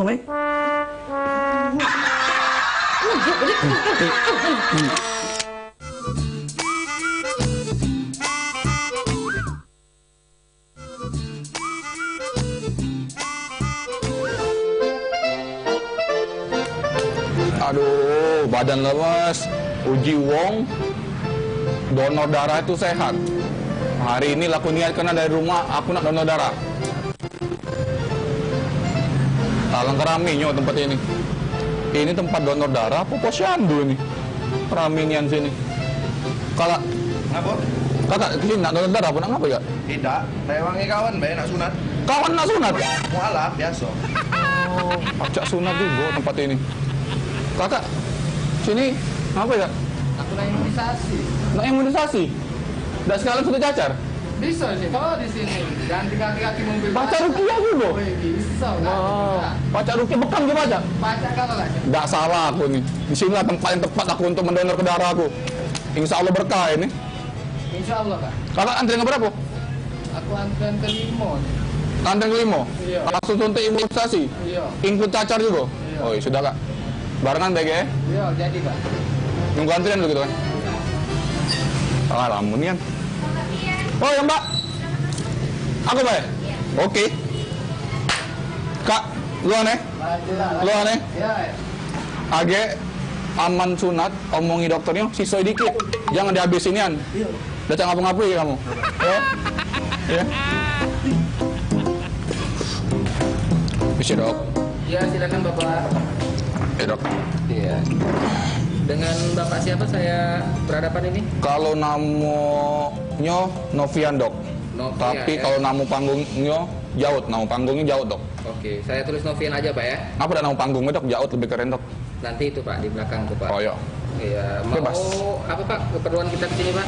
Aduh, badan lemes, uji wong, donor darah itu sehat. Hari ini aku niat karena dari rumah aku nak donor darah. Talang keraminya tempat ini. Ini tempat donor darah apa posyandu ini? Keraminian sini. Kalau ngapa? Kakak sini nak donor darah apa nak ngapa ya? Tidak, saya wangi kawan bae nak sunat. Kawan nak sunat? Mualaf biasa. Oh, pacak sunat juga tempat ini. Kakak, sini apa ya? Aku nak imunisasi. Nak imunisasi? Dah sekalian sudah cacar? Bisa sih, kalau di sini ganti kaki-kaki mobil. Baca rukiah juga? Bisa. Baca rukiah bekam ke baca? Baca kalau lagi. Nggak salah aku nih. Di sinilah tempat yang tepat aku untuk mendonor ke darah aku. Insya Allah berkah ini. Insya Allah, Kak. Kakak antri ke berapa? Aku antrian ke-5. Antri ke-5? Iya. Langsung suntik imunisasi? Iya. Ikut cacar juga? Iya. Oh iya, sudah Kak. Barengan baik ya? Iya, jadi Kak. Nunggu antrian dulu gitu kan? Ah, lamun kan? Oh ya Mbak. Aku baik? Oke. Kak, lu aneh? Lu aneh? Iya. Age aman sunat, omongi dokternya, sisoi dikit. Jangan dihabisinian. Udah jangan ngapa-ngapain ya kamu. Ya? Ya? Bisa dok? Iya, silakan Bapak. Ya dok. Iya. Dengan Bapak siapa saya berhadapan ini? Kalau namanya Novian dok. Novian, tapi ya? Kalau nama panggungnya Jaut, nama panggungnya Jaut dok. Oke, saya tulis Novian aja Pak ya. Apa nama panggungnya dok? Jaut lebih keren dok. Nanti itu Pak di belakang tuh Pak. Oh iya. Iya. Mau Bebas. apa Pak keperluan kita ke sini Pak?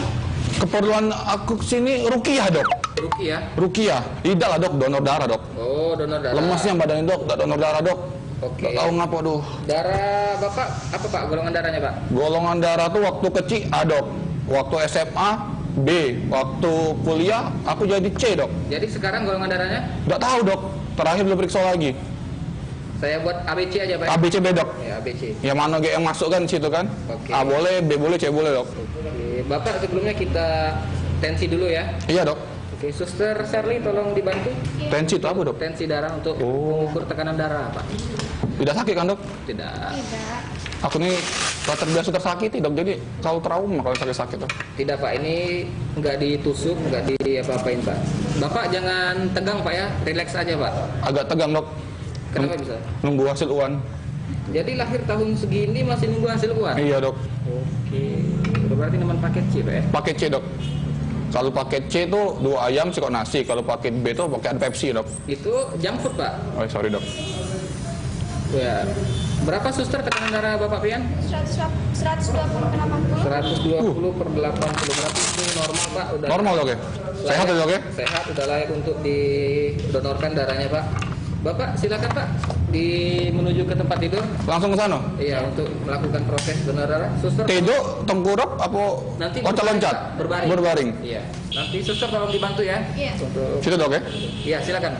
Keperluan aku kesini rukiah dok. Rukiah. Rukiah. Tidak lah dok, donor darah dok. Oh, donor darah. Lemesnya badannya dok, tak donor darah dok. Oke. Gak tahu ngapa doh. Darah Bapak apa Pak golongan darahnya Pak? Golongan darah tuh waktu kecil A dok. Waktu SMA B. Waktu kuliah aku jadi C dok. Jadi sekarang golongan darahnya? Gak tahu dok. Terakhir belum periksa lagi. Saya buat ABC aja Pak. ABC B dok. Ya ABC. Yang mana G yang masuk kan situ kan? Oke. A boleh, B boleh, C boleh dok. Oke. Bapak sebelumnya kita tensi dulu ya. Iya dok. Oke, Suster Shirley tolong dibantu. Tensi itu apa dok? Tensi darah untuk mengukur tekanan darah Pak. Tidak sakit kan dok? Tidak. Aku nih kalau terbiasa tersakiti dok, jadi kalau trauma kalau sakit-sakit dok. Tidak Pak, ini nggak ditusuk, nggak di-apa-apain Pak. Bapak jangan tegang Pak ya, relax aja Pak. Agak tegang dok. Kenapa bisa? Nunggu hasil UAN. Jadi lahir tahun segini masih nunggu hasil UAN? Iya dok. Oke, berarti teman paket C Pak ya? Paket C dok. Kalau paket C itu 2 ayam sekok nasi, kalau paket B itu pakai Pepsi dok. Itu junk food Pak? Oh sorry dok. Ya. Berapa suster tekanan darah Bapak Pian? 120 per 80. 120 per 80. Berarti itu normal Pak? Udah Normal dok ya? Sehat ya dok ya? Sehat, udah layak untuk didonorkan darahnya Pak. Bapak silakan Pak menuju ke tempat tidur. Langsung ke sana? Iya, untuk melakukan proses donor darah. Suster tidur, tengkurap, apa nanti loncat-loncat? Berbaring. Berbaring. Iya. Nanti suster tolong dibantu ya. Iya. Untuk... Situ dok ya? Iya, silakan.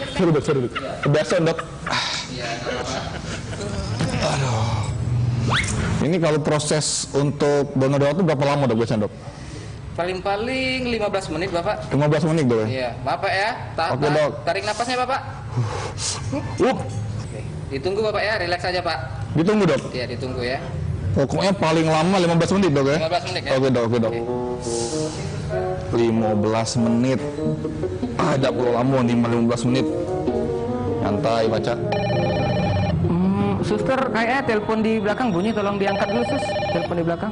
Sorry dok. Kebiasaan dok. Aduh. Ini kalau proses untuk donor darah itu berapa lama dok biasanya dok? Paling-paling 15 menit Bapak. 15 menit dok ya? Iya, Bapak ya. Oke, dok. Tarik napasnya Bapak. Oke. Ditunggu Bapak ya, relax aja Pak. Ditunggu dok? Iya, ditunggu ya. Pokoknya paling lama 15 menit dok ya? 15 menit ya? Oke dok. 15 menit. Ada perlu lama nih 15 menit. Nyantai baca. Suster, kayaknya telepon di belakang bunyi, tolong diangkat dulu sus. Telepon di belakang.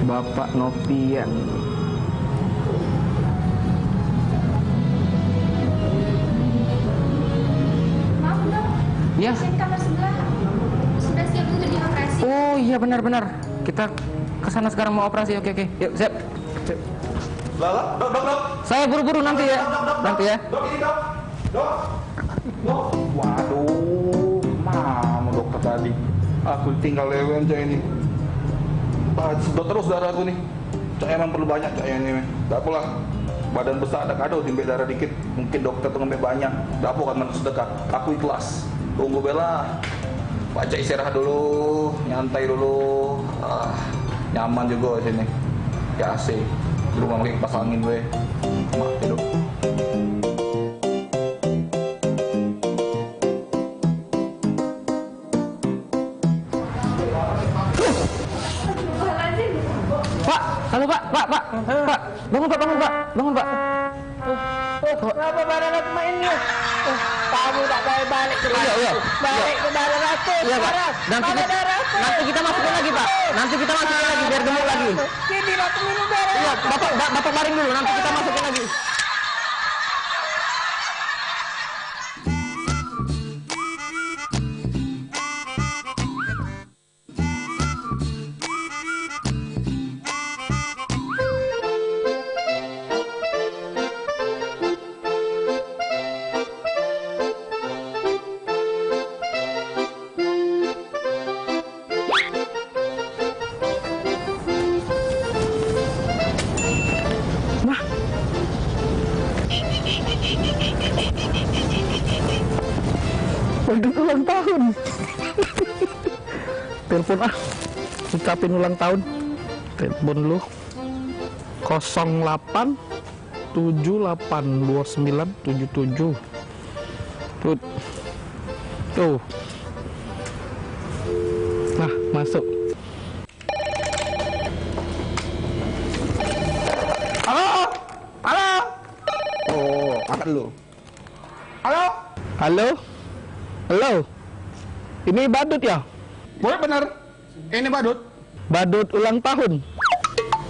Bapak Nopian. Maaf dok, Ya. pasien kamar sebelah sudah siap untuk dioperasi. Oh iya benar-benar. Kita kesana sekarang mau operasi. Oke. Yuk, siap. Dok. Saya buru-buru nanti ya. Nanti ya. Waduh, mana dokter tadi? Aku tinggal lewen cah ini. Sedot terus darah aku nih. Cah emang perlu banyak cah ini. Gak apalah. Badan besar ada kado timbe darah dikit. Mungkin dokter tuh ngambil banyak. Gak apa kan sedekah. Aku ikhlas. Tunggu Bella. Baca istirahat dulu, nyantai dulu. Nyaman juga di sini. Ya AC. Di rumah lagi kipas angin gue. Mati dong. Halo Pak, bangun Pak. Kenapa barang aku mainnya? Kamu tak boleh balik ke darah. Iya. Balik ke darah ratus. Iya Pak, nanti kita masukin lagi Pak. Nanti kita masukin lagi biar gemuk lagi. Sini aku minum darah. Iya, Bapak baring dulu, nanti kita masukin lagi. Badut ulang tahun. Telepon ucapin ulang tahun. Telepon lu 08 78 29 77. Tuh. Nah, masuk. Halo. Oh, angkat dulu. Halo. Ini badut ya? Boleh bener. Ini badut. Badut ulang tahun.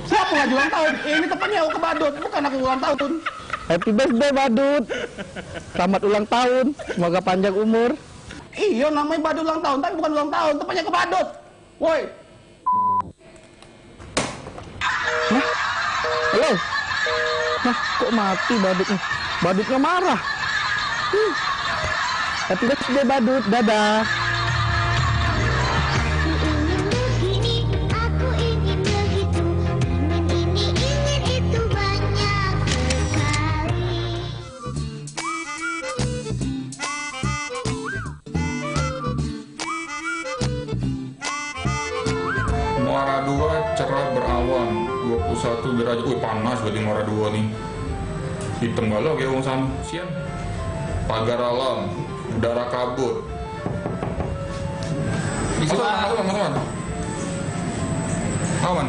Siapa nggak ulang tahun? Ini tepatnya aku ke badut, bukan aku ulang tahun. Happy birthday badut. Selamat ulang tahun. Semoga panjang umur. Iya namanya badut ulang tahun, tapi bukan ulang tahun, tepatnya ke badut. Woi. Halo. Nah, kok mati badutnya? Badutnya marah. Happy birthday badut. Dadah. Muara 2 cerah berawan, 21 derajat. Wih panas berarti Muara 2 nih. Hitam galau kayak wong sam. Sian. Pagar alam, udara kabut. Bisa teman-teman. Aman.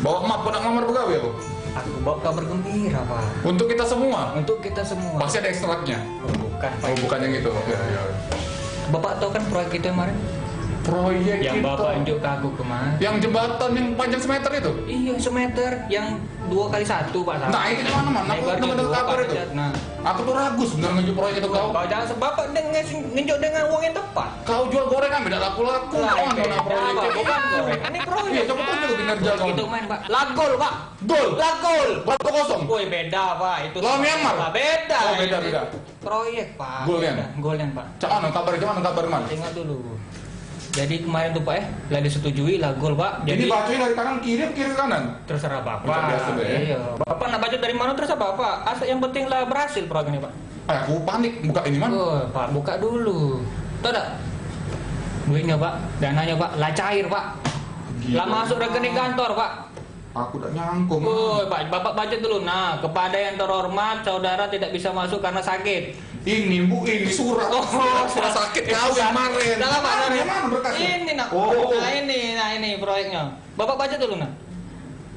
Bawa map pada ngamar begawe ya, Bu? Aku bawa kabar gembira, Pak. Untuk kita semua. Untuk kita semua. Pasti ada ekstraknya. Oh, bukan, Pak. Oh, bukan yang itu. Ya. Bapak tahu kan proyek kita kemarin? Proyek yang itu. Bapak unjuk ke aku kemarin. Yang jembatan yang panjang semeter itu? Iya, semeter. Yang 2x1, Pak. Nah, itu di mana-mana. Aku dengar kabar itu. Nah, aku tuh ragu sebenarnya ngejual proyek itu kau. Kau jangan Bapak ngejual dengan uang yang tepat. Kau jual gorengan beda laku-laku. Kau nggak proyek itu. Bukan gorengan, ini proyek. Iya, coba tunjuk kinerja kau. Itu main, Pak. Lagol, Pak. Gol. Lagol. Berapa kosong? Woi, beda, Pak. Itu lawan Myanmar. Beda. Oh, beda. Proyek, Pak. Golnya, Pak. Cak mana kabar man? Tengok dulu. Jadi kemarin tuh Pak lah disetujui lah gol Pak. Ini Jadi bacoy dari kanan kiri ke kanan? Terserah Bapak. Biasa deh. Iya. Bapak nak baca dari mana terserah Bapak. Asal yang penting lah berhasil proyek ini Pak. Aku panik buka ini man. Oh, Pak buka dulu. Tahu tak? Duitnya Pak, dananya Pak, lah cair Pak. Lah masuk rekening kantor Pak. Aku udah nyangkung. Oh, Pak, Bapak baca dulu. Nah, kepada yang terhormat, saudara tidak bisa masuk karena sakit. Ini Bu, ini surat. Surat sakit kau yang kemarin. Dalam Mana berkasnya? Ini nak. Oh. Nah ini proyeknya. Bapak baca dulu nak.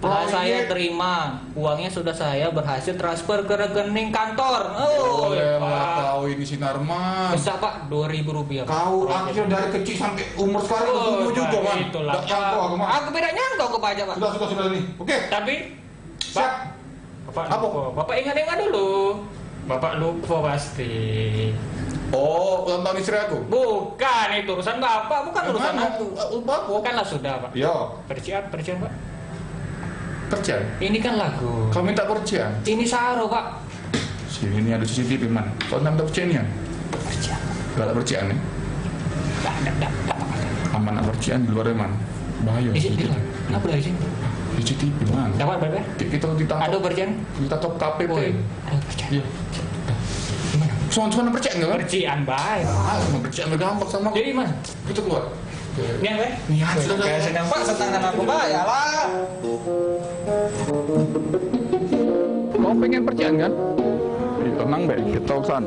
Setelah saya terima, uangnya sudah saya berhasil transfer ke rekening kantor. Oh, Kau ini Sinarman. besar Pak, Rp2.000. Kau akhirnya dari kecil sampai umur sekarang ketemu juga Man. Itulah. Tak nyangka aku Man. Aku beda nyangka ke pajak Pak. Sudah ini. Oke. Tapi, Pak, Bapak ingat-ingat dulu. Bapak lupa pasti. Oh, ulang tahun istri aku? Bukan, itu urusan Bapak, bukan urusan aku. Bukanlah sudah Pak. Iya. Percian Pak. Percian? Ini kan lagu. Kau minta percian? Ini saro Pak. Sini ada CCTV Man. Kau minta percian ya? Percian. Gak ada percian nih? Tidak. Aman nak percian di luar Man. Bahaya. Di sini. Kenapa dari sini? CCTV Man. Dapat berapa? Kita ditangkap. Ada percian? Kita top KPP. Ada percian. Iya. Soal percian nggak? Percian baik. Percian gampang sama. Jadi mana? Kita keluar. Nian weh? Nian sudah. Sedang Pak, setengah aku Pak, ya lah. Kau pengen percian kan? Tenang Be, kita urusan.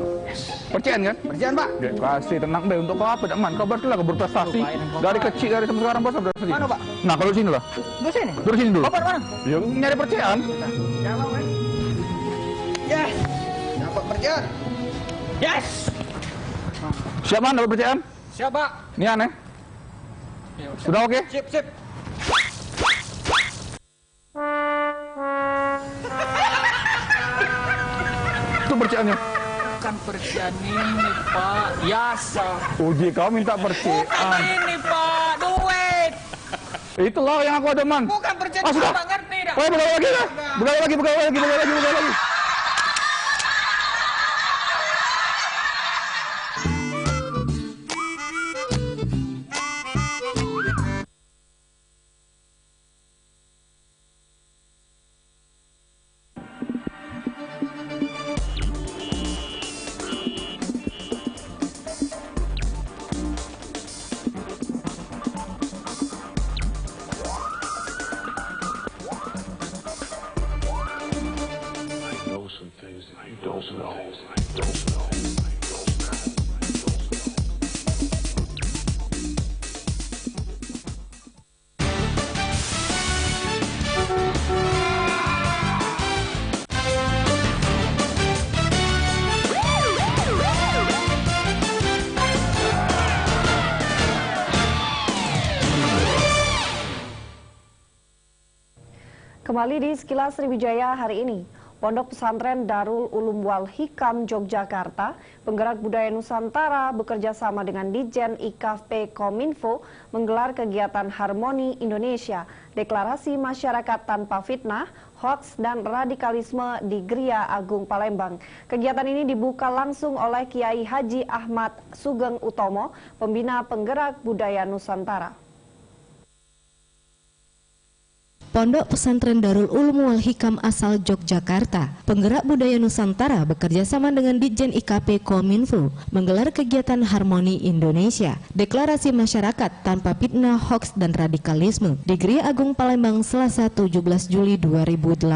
Percian kan? Percian Pak. Dia kasih tenang Be, untuk kau apa Man? Kau berarti lah kau berprestasi. Dari kecil dari sampai sekarang bos berprestasi. Mana Pak? Nah kalau sini lah. Di sini. Dari sini dulu. Bapak mana? Ya nyari percian. Ya Bang weh. Yes. Dapat percian. Yes. Siap Man dapat percian? Siap Pak. Nian ya? Sudah oke? Sip. Itu perciannya. Bukan percian ini Pak, biasa. Uji kau minta percian. Bukan ini Pak, duit. Itulah yang aku ada Man. Bukan percian, sudah. Bapak ngerti dah. Oh, buka lagi lah. Buka lagi. Kembali di Sekilas Sriwijaya hari ini, Pondok Pesantren Darul Ulum Wal Hikam Yogyakarta, penggerak budaya Nusantara bekerja sama dengan Ditjen IKP Kominfo menggelar kegiatan Harmoni Indonesia, deklarasi masyarakat tanpa fitnah, hoaks dan radikalisme di Gria Agung Palembang. Kegiatan ini dibuka langsung oleh Kiai Haji Ahmad Sugeng Utomo, pembina penggerak budaya Nusantara. Pondok Pesantren Darul Ulum Wal Hikam asal Yogyakarta, penggerak budaya Nusantara bekerja sama dengan Ditjen IKP Kominfo menggelar kegiatan Harmoni Indonesia, deklarasi masyarakat tanpa fitnah, hoaks dan radikalisme di Gria Agung Palembang Selasa 17 Juli 2018.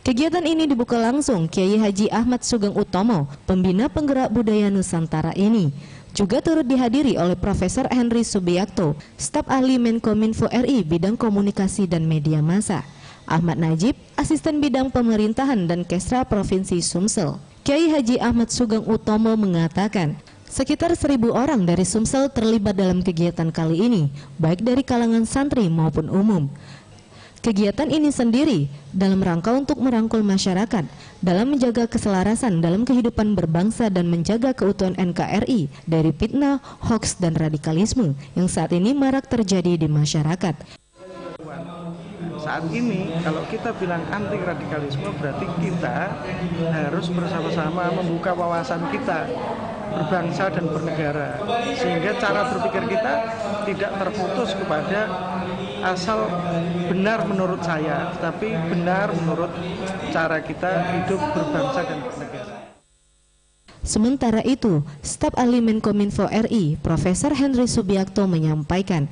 Kegiatan ini dibuka langsung Kiai Haji Ahmad Sugeng Utomo, pembina penggerak budaya Nusantara ini. Juga turut dihadiri oleh Profesor Henry Subiakto, staf ahli Menkominfo RI bidang komunikasi dan media massa, Ahmad Najib, asisten bidang pemerintahan dan Kesra Provinsi Sumsel. Kiai Haji Ahmad Sugeng Utomo mengatakan, sekitar 1.000 orang dari Sumsel terlibat dalam kegiatan kali ini, baik dari kalangan santri maupun umum. Kegiatan ini sendiri dalam rangka untuk merangkul masyarakat dalam menjaga keselarasan dalam kehidupan berbangsa dan menjaga keutuhan NKRI dari fitnah, hoaks dan radikalisme yang saat ini marak terjadi di masyarakat. Saat ini kalau kita bilang anti radikalisme berarti kita harus bersama-sama membuka wawasan kita berbangsa dan bernegara, sehingga cara berpikir kita tidak terputus kepada asal benar menurut saya, tapi benar menurut cara kita hidup berbangsa dan bernegara. Sementara itu, staf ahli Menkominfo RI, Profesor Henry Subiakto menyampaikan,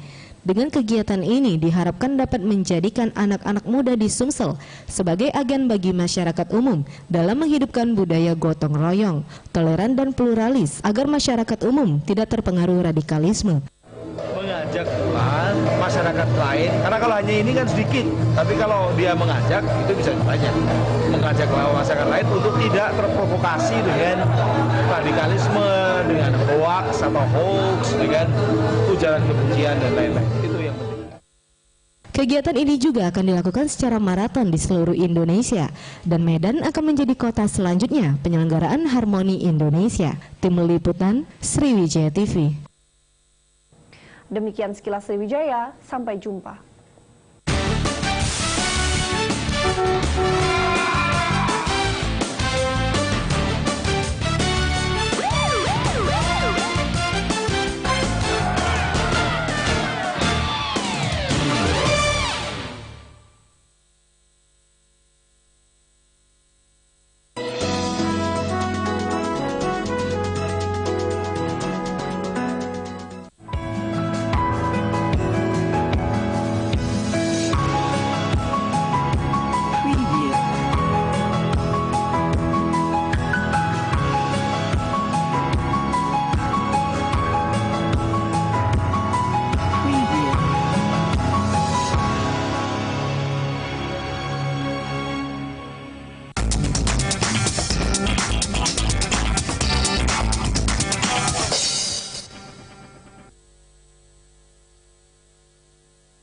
Dengan kegiatan ini diharapkan dapat menjadikan anak-anak muda di Sumsel sebagai agen bagi masyarakat umum dalam menghidupkan budaya gotong royong, toleran dan pluralis agar masyarakat umum tidak terpengaruh radikalisme. Mengajak masyarakat lain, karena kalau hanya ini kan sedikit, tapi kalau dia mengajak itu bisa banyak. Mengajak masyarakat lain untuk tidak terprovokasi dengan radikalisme, dengan hoax atau hoax, dengan ujaran kebencian dan lain-lain. Itu yang penting. Kegiatan ini juga akan dilakukan secara maraton di seluruh Indonesia dan Medan akan menjadi kota selanjutnya penyelenggaraan Harmoni Indonesia. Tim Liputan Sriwijaya TV. Demikian sekilas Sriwijaya, sampai jumpa.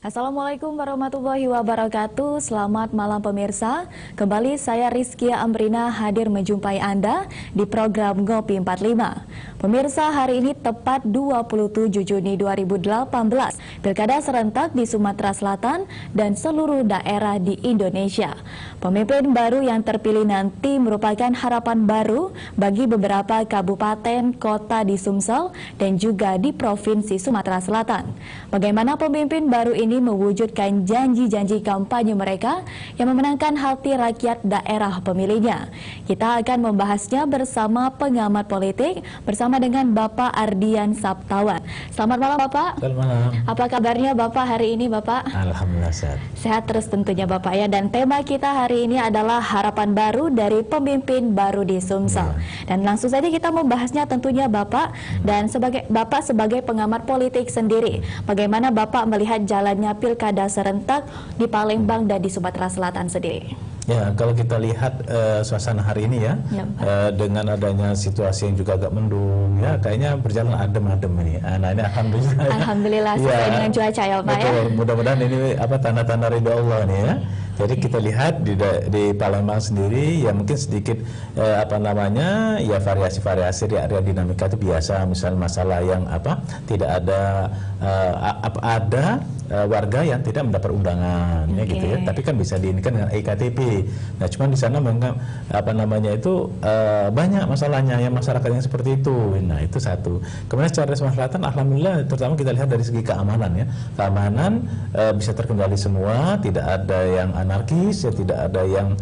Assalamualaikum warahmatullahi wabarakatuh. Selamat malam pemirsa. Kembali saya Rizkia Amrina hadir menjumpai Anda di program Ngopi 45. Pemirsa, hari ini tepat 27 Juni 2018, Pilkada serentak di Sumatera Selatan dan seluruh daerah di Indonesia. Pemimpin baru yang terpilih nanti merupakan harapan baru bagi beberapa kabupaten kota di Sumsel dan juga di Provinsi Sumatera Selatan. Bagaimana pemimpin baru ini mewujudkan janji-janji kampanye mereka yang memenangkan hati rakyat daerah pemilihnya. Kita akan membahasnya bersama pengamat politik bersama dengan Bapak Ardian Saptawan. Selamat malam Bapak. Selamat malam. Apa kabarnya Bapak hari ini Bapak? Alhamdulillah sehat. Sehat terus tentunya Bapak ya. Dan tema kita hari ini adalah harapan baru dari pemimpin baru di Sumsel. Dan langsung saja kita membahasnya tentunya Bapak dan Bapak sebagai pengamat politik sendiri. Bagaimana Bapak melihat jalannya pilkada serentak di Palembang dan di Sumatera Selatan sendiri? Ya, kalau kita lihat suasana hari ini ya, dengan adanya situasi yang juga agak mendung, ya kayaknya berjalan adem-adem ini. Nah ini alhamdulillah. Alhamdulillah sesuai dengan cuaca ya Pak ya. Mudah-mudahan ini tanda-tanda ridho Allah nih ya. Jadi kita lihat di Palembang sendiri ya mungkin sedikit ya variasi-variasi di area dinamika itu biasa. Misalnya masalah yang tidak ada warga yang tidak mendapat undangan ya gitu ya. Tapi kan bisa diinikan dengan EKTP. Nah cuman di sana banyak masalahnya ya masyarakat yang seperti itu. Nah itu satu. Kemudian secara Sumatera Selatan alhamdulillah terutama kita lihat dari segi keamanan ya. Keamanan bisa terkendali semua, tidak ada yang anarkis, ya tidak ada yang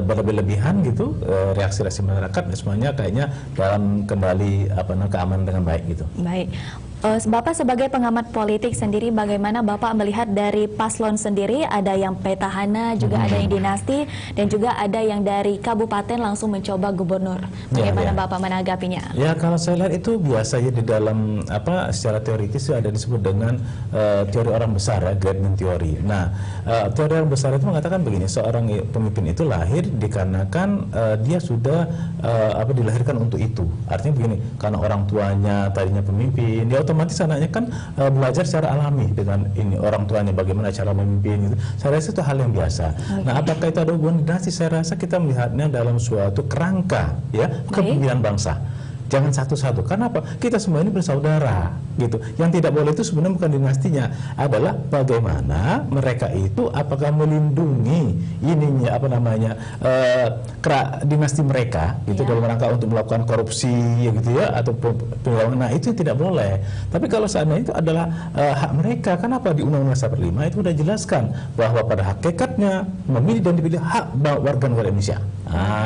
berlebihan gitu. Reaksi-reaksi masyarakat semuanya kayaknya dalam kendali keamanan dengan baik gitu. Baik. Bapak sebagai pengamat politik sendiri, bagaimana Bapak melihat dari paslon sendiri? Ada yang petahana, juga ada yang dinasti, dan juga ada yang dari kabupaten langsung mencoba gubernur. Bagaimana Bapak menanggapinya? Ya kalau saya lihat itu biasa ya di dalam secara teoritis ada disebut dengan teori orang besar ya, Gradman teori. Nah teori orang besar itu mengatakan begini, seorang pemimpin itu lahir dikarenakan dia sudah dilahirkan untuk itu. Artinya begini, karena orang tuanya tadinya pemimpin, dia otomatis anaknya kan belajar secara alami dengan ini orang tuanya bagaimana cara memimpin itu. Saya rasa itu hal yang biasa. Nah, apakah itu ada hubungan dinasti? Saya rasa kita melihatnya dalam suatu kerangka ya kepemimpinan bangsa. Jangan satu-satu. Karena apa? Kita semua ini bersaudara, gitu. Yang tidak boleh itu sebenarnya bukan dinastinya, adalah bagaimana mereka itu apakah melindungi ininya dinasti mereka, gitu dalam rangka untuk melakukan korupsi, gitu ya, atau nah itu tidak boleh. Tapi kalau seandainya itu adalah hak mereka, kenapa di Undang-Undang 45 itu sudah jelaskan bahwa pada hakikatnya memilih dan dipilih hak warga negara Indonesia.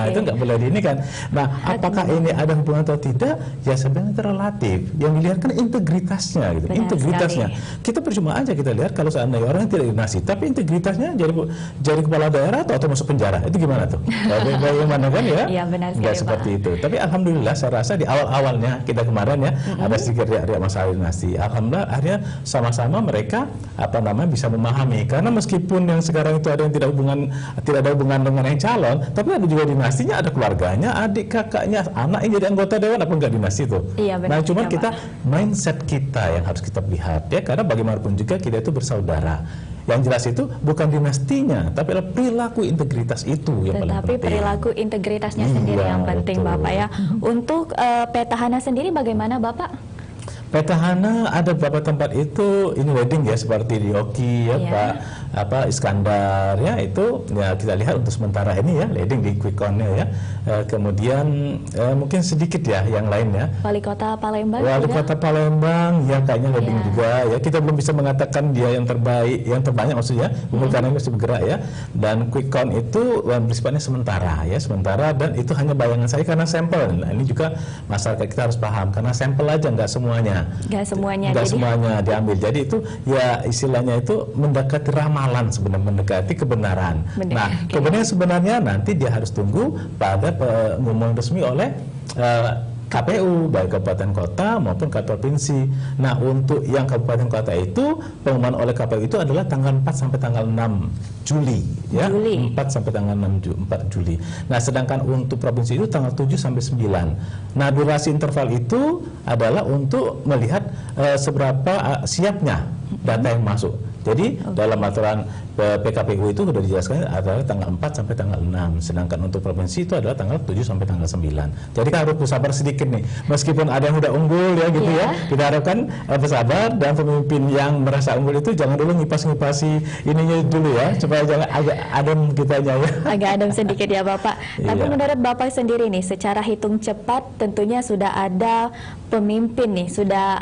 Itu nggak boleh ini kan. Nah, apakah ini ada hubungan atau tidak? Ya sebenarnya itu relatif. Yang dilihat kan integritasnya, gitu. Benar Integritasnya. sekali. Kita percuma aja kita lihat kalau seandainya orang yang tidak dinasti, tapi integritasnya jadi kepala daerah atau masuk penjara, itu gimana tuh? Bagaimana kan ya? Iya, benar sekali, Nggak seperti itu. Tapi alhamdulillah saya rasa di awal-awalnya kita kemarin ya ada sedikit riak-riak masalah dinasti. Alhamdulillah akhirnya sama-sama mereka bisa memahami, karena meskipun yang sekarang itu ada yang tidak ada hubungan dengan yang calon, tapi ada juga dinastinya, ada keluarganya, adik kakaknya, anak yang jadi anggota dewan, apa enggak dinasti itu. Iya, benar. Nah, cuman Ya, kita Pak. mindset kita yang harus kita lihat ya, karena bagaimanapun juga kita itu bersaudara. Yang jelas itu bukan dinastinya, tapi adalah perilaku integritas itu yang paling Tetapi penting. perilaku integritasnya sendiri yang penting, betul. Bapak ya. Untuk petahana sendiri bagaimana, Bapak? Petahana ada beberapa tempat itu ini wedding ya, seperti di Oki ya, Pak Iskandar ya, itu ya kita lihat untuk sementara ini ya, wedding di Quick-Count ya. Kemudian mungkin sedikit ya yang lainnya. Wali Kota Palembang Wali juga? Kota Palembang ya kayaknya wedding juga ya. Kita belum bisa mengatakan dia yang terbaik, yang terbanyak maksudnya, karena masih bergerak ya. Dan Quick-Count itu bersifatnya sementara ya, sementara, dan itu hanya bayangan saya karena sampel. Nah, ini juga masyarakat kita harus paham, karena sampel aja nggak semuanya. Nggak semuanya. Nggak Jadi semuanya diambil. Jadi itu ya istilahnya itu mendekati ramalan sebenarnya, mendekati kebenaran. Nah, kebenaran sebenarnya nanti dia harus tunggu pada pengumuman resmi oleh KPU, baik kabupaten kota maupun provinsi. Nah, untuk yang kabupaten kota itu pengumuman oleh KPU itu adalah tanggal 4 sampai tanggal 6 Juli ya. 4 sampai tanggal 4 Juli. Nah, sedangkan untuk provinsi itu tanggal 7 sampai 9. Nah, durasi interval itu adalah untuk melihat seberapa siapnya data yang masuk. Jadi dalam aturan PKPU itu sudah dijelaskan adalah tanggal 4 sampai tanggal 6. Sedangkan untuk provinsi itu adalah tanggal 7 sampai tanggal 9. Jadi kan harus bersabar sedikit nih. Meskipun ada yang udah unggul ya gitu ya. Kita harapkan bersabar, dan pemimpin yang merasa unggul itu jangan dulu ngipasi ininya dulu ya, supaya jangan agak adem kitanya ya. agak adem sedikit ya, Bapak. Tapi menurut Bapak sendiri nih, secara hitung cepat tentunya sudah ada pemimpin nih, sudah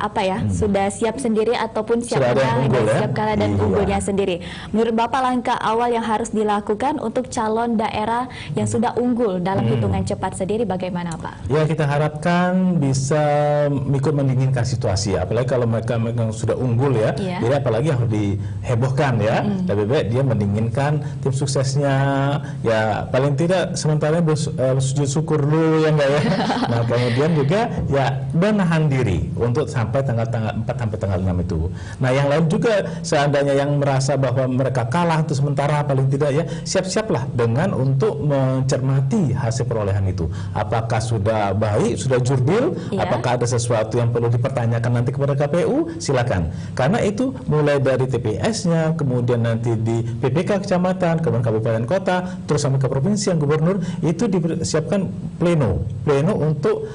sudah siap sendiri ataupun siap kalah dan siap kalah dan unggulnya sendiri. Menurut Bapak, langkah awal yang harus dilakukan untuk calon daerah yang sudah unggul dalam hitungan cepat sendiri bagaimana, Pak? Ya, kita harapkan bisa ikut mendinginkan situasi, apalagi kalau mereka sudah unggul ya. Jadi apalagi yang harus dihebohkan ya. Lebih baik dia mendinginkan tim suksesnya ya, paling tidak sementara bersujud syukur dulu ya enggak ya. Nah, kemudian juga ya menahan diri untuk sampai tanggal 4 sampai tanggal 6 itu. Nah, yang lain juga seandainya yang merasa bahwa mereka kalah untuk sementara, paling tidak ya siap-siaplah dengan untuk mencermati hasil perolehan itu. Apakah sudah baik, sudah jurdil, apakah ada sesuatu yang perlu dipertanyakan nanti kepada KPU, silakan. Karena itu mulai dari TPS-nya, kemudian nanti di PPK kecamatan, kemudian kabupaten kota, terus sampai ke provinsi yang gubernur, itu disiapkan pleno untuk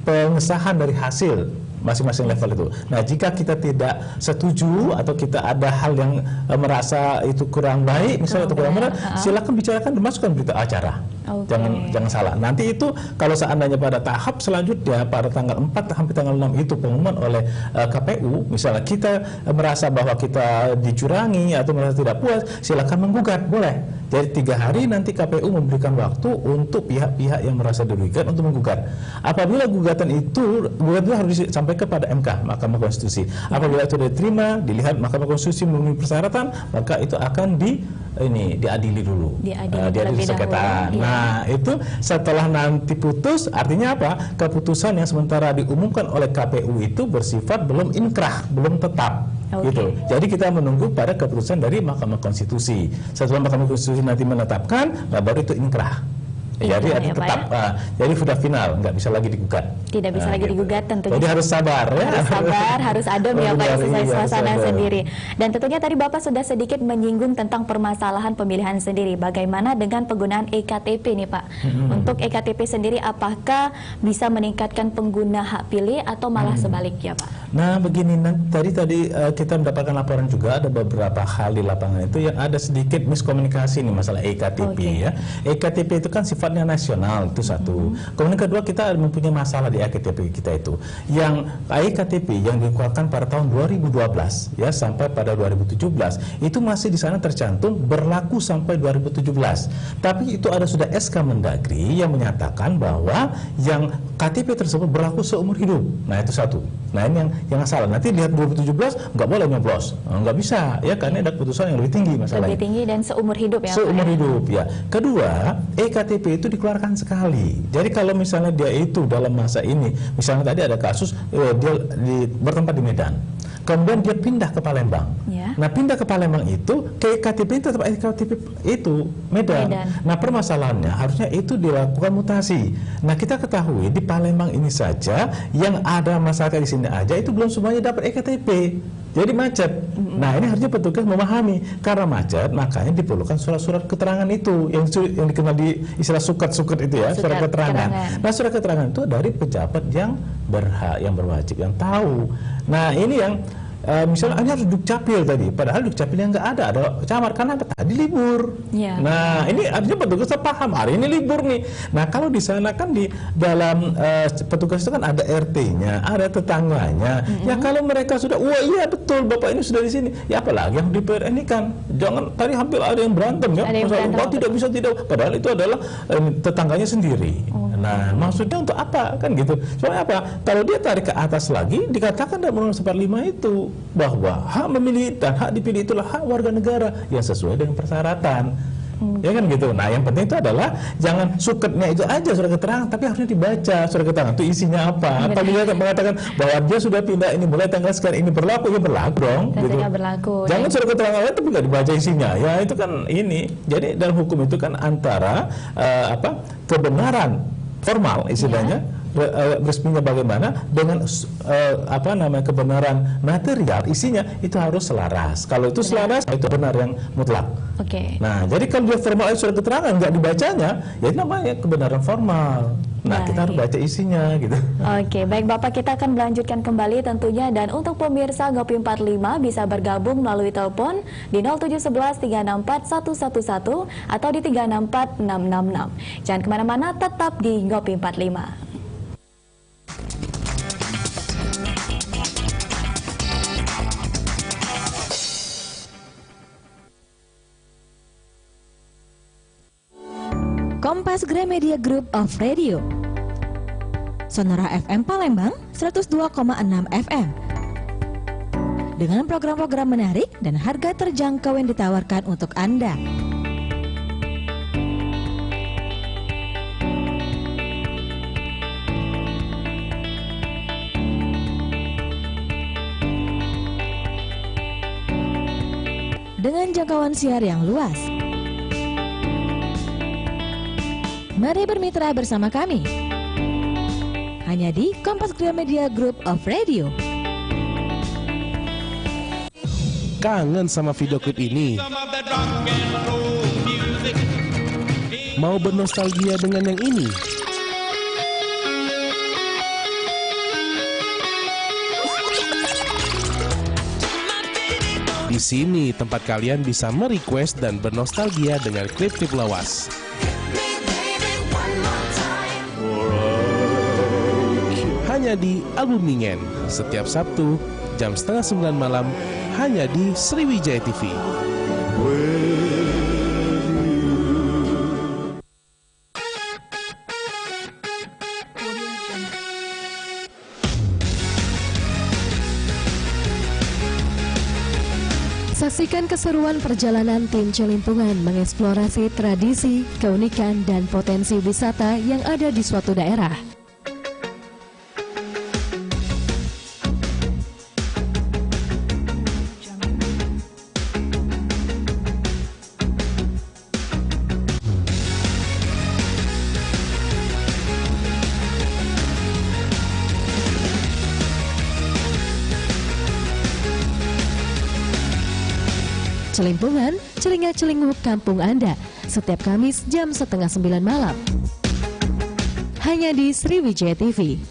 pengesahan dari hasil masing-masing level itu. Nah, jika kita tidak setuju atau kita ada hal yang merasa itu kurang baik misalnya atau kurang benar, silakan bicarakan dan masukkan berita acara. Jangan salah. Nanti itu kalau seandainya pada tahap selanjutnya pada tanggal 4 sampai tanggal 6 itu pengumuman oleh KPU, misalnya kita merasa bahwa kita dicurangi atau merasa tidak puas, silakan menggugat, boleh. Jadi 3 hari nanti KPU memberikan waktu untuk pihak-pihak yang merasa dirugikan untuk menggugat. Apabila gugatan itu harus disampaikan kepada MK, Mahkamah Konstitusi. Apabila itu diterima, dilihat Mahkamah Konstitusi memenuhi persyaratan, maka itu akan diadili dulu. Diadili sengketa. Nah, itu setelah nanti putus, artinya apa? Keputusan yang sementara diumumkan oleh KPU itu bersifat belum inkrah, belum tetap. Gitu. Jadi kita menunggu pada keputusan dari Mahkamah Konstitusi. Setelah Mahkamah Konstitusi nanti menetapkan, baru itu inkrah. Jadi tetap, jadi sudah final, nggak bisa lagi digugat. Tidak bisa lagi digugat tentunya. Jadi harus sabar ya. Harus sabar, harus adem ya Pak, sesuai suasana sendiri. Dan tentunya tadi Bapak sudah sedikit menyinggung tentang permasalahan pemilihan sendiri. Bagaimana dengan penggunaan EKTP nih Pak? Untuk EKTP sendiri apakah bisa meningkatkan pengguna hak pilih atau malah sebaliknya Pak? Nah begini, tadi kita mendapatkan laporan juga ada beberapa hal di lapangan itu yang ada sedikit miskomunikasi nih masalah EKTP ya. EKTP itu kan sifatnya sifatnya nasional, itu satu. Kemudian kedua, kita mempunyai masalah di eKTP kita itu. Yang eKTP yang dikeluarkan pada tahun 2012 ya sampai pada 2017 itu masih di sana tercantum berlaku sampai 2017. Tapi itu ada sudah SK Mendagri yang menyatakan bahwa yang KTP tersebut berlaku seumur hidup. Nah, itu satu. Nah, ini yang salah. Nanti lihat 2017 nggak boleh nyoblos, nggak bisa ya, karena ada keputusan yang lebih tinggi masalahnya. Lebih tinggi dan seumur hidup ya. Seumur hidup ya. Kedua, eKTP itu dikeluarkan sekali. Jadi kalau misalnya dia itu dalam masa ini, misalnya tadi ada kasus dia bertempat di Medan, kemudian dia pindah ke Palembang. Ya. Nah, pindah ke Palembang itu ke eKTP itu tetap eKTP itu Medan. Nah, permasalahannya harusnya itu dilakukan mutasi. Nah, kita ketahui di Palembang ini saja yang ada masyarakat di sini aja itu belum semuanya dapat eKTP. Jadi macet. Nah, ini harusnya petugas memahami, karena macet makanya diperlukan surat-surat keterangan itu yang dikenal di istilah suket itu ya, surat keterangan. Nah, surat keterangan itu dari pejabat yang berhak, yang berwajib, yang tahu. Nah, ini yang misalnya ini harus Dukcapil tadi, padahal Dukcapil yang nggak ada camat karena apa? Tadi libur. Ya. Nah, ini artinya petugas paham hari ini libur nih. Nah, kalau di sana kan di dalam petugas itu kan ada RT-nya, ada tetangganya. Ya kalau mereka sudah, wah iya betul Bapak ini sudah di sini. Ya apalagi yang di PRN ini kan, jangan tadi hampir ada yang berantem ya. Masalah tidak bisa tidak, padahal itu adalah tetangganya sendiri. Nah, maksudnya untuk apa kan gitu? Soalnya apa? Kalau dia tarik ke atas lagi, dikatakan dalam Undang-Undang 45 itu bahwa hak memilih dan hak dipilih itulah hak warga negara yang sesuai dengan persyaratan. Ya kan gitu. Nah, yang penting itu adalah jangan suketnya itu aja surat keterangan, tapi harusnya dibaca surat keterangan itu isinya apa. Apa dia mengatakan bahwa dia sudah pindah ini mulai tanggal sekian ini berlaku, ya berlaku dong. Gitu. Berlaku. Jangan surat keterangan tapi nggak dibaca isinya. Ya itu kan ini. Jadi dalam hukum itu kan antara kebenaran formal istilahnya, resminya bagaimana dengan kebenaran material isinya itu harus selaras. Kalau itu selaras itu benar yang mutlak. Oke. Nah, jadi kalau dia formal surat keterangan nggak dibacanya, ya itu namanya kebenaran formal. Nah, kita harus baca isinya gitu. Oke, baik Bapak, kita akan melanjutkan kembali tentunya, dan untuk pemirsa Ngopi 45 bisa bergabung melalui telepon di 0711 364 111 atau di 364 666. Jangan kemana-mana, tetap di Ngopi 45. Kompas Gramedia Group of Radio, Sonora FM Palembang 102,6 FM, dengan program-program menarik dan harga terjangkau yang ditawarkan untuk Anda. Dengan jangkauan siar yang luas. Mari bermitra bersama kami hanya di Kompas Gramedia Group of Radio. Kangen sama video klip ini? Mau bernostalgia dengan yang ini? Di sini tempat kalian bisa merequest dan bernostalgia dengan klip-klip lawas. Hanya di Album Ningen, setiap Sabtu jam 8:30 malam, hanya di Sriwijaya TV. Saksikan keseruan perjalanan tim Celimpungan mengeksplorasi tradisi, keunikan, dan potensi wisata yang ada di suatu daerah. Celimpungan, celingak-celinguk kampung Anda, setiap Kamis jam 8:30 malam. Hanya di Sriwijaya TV.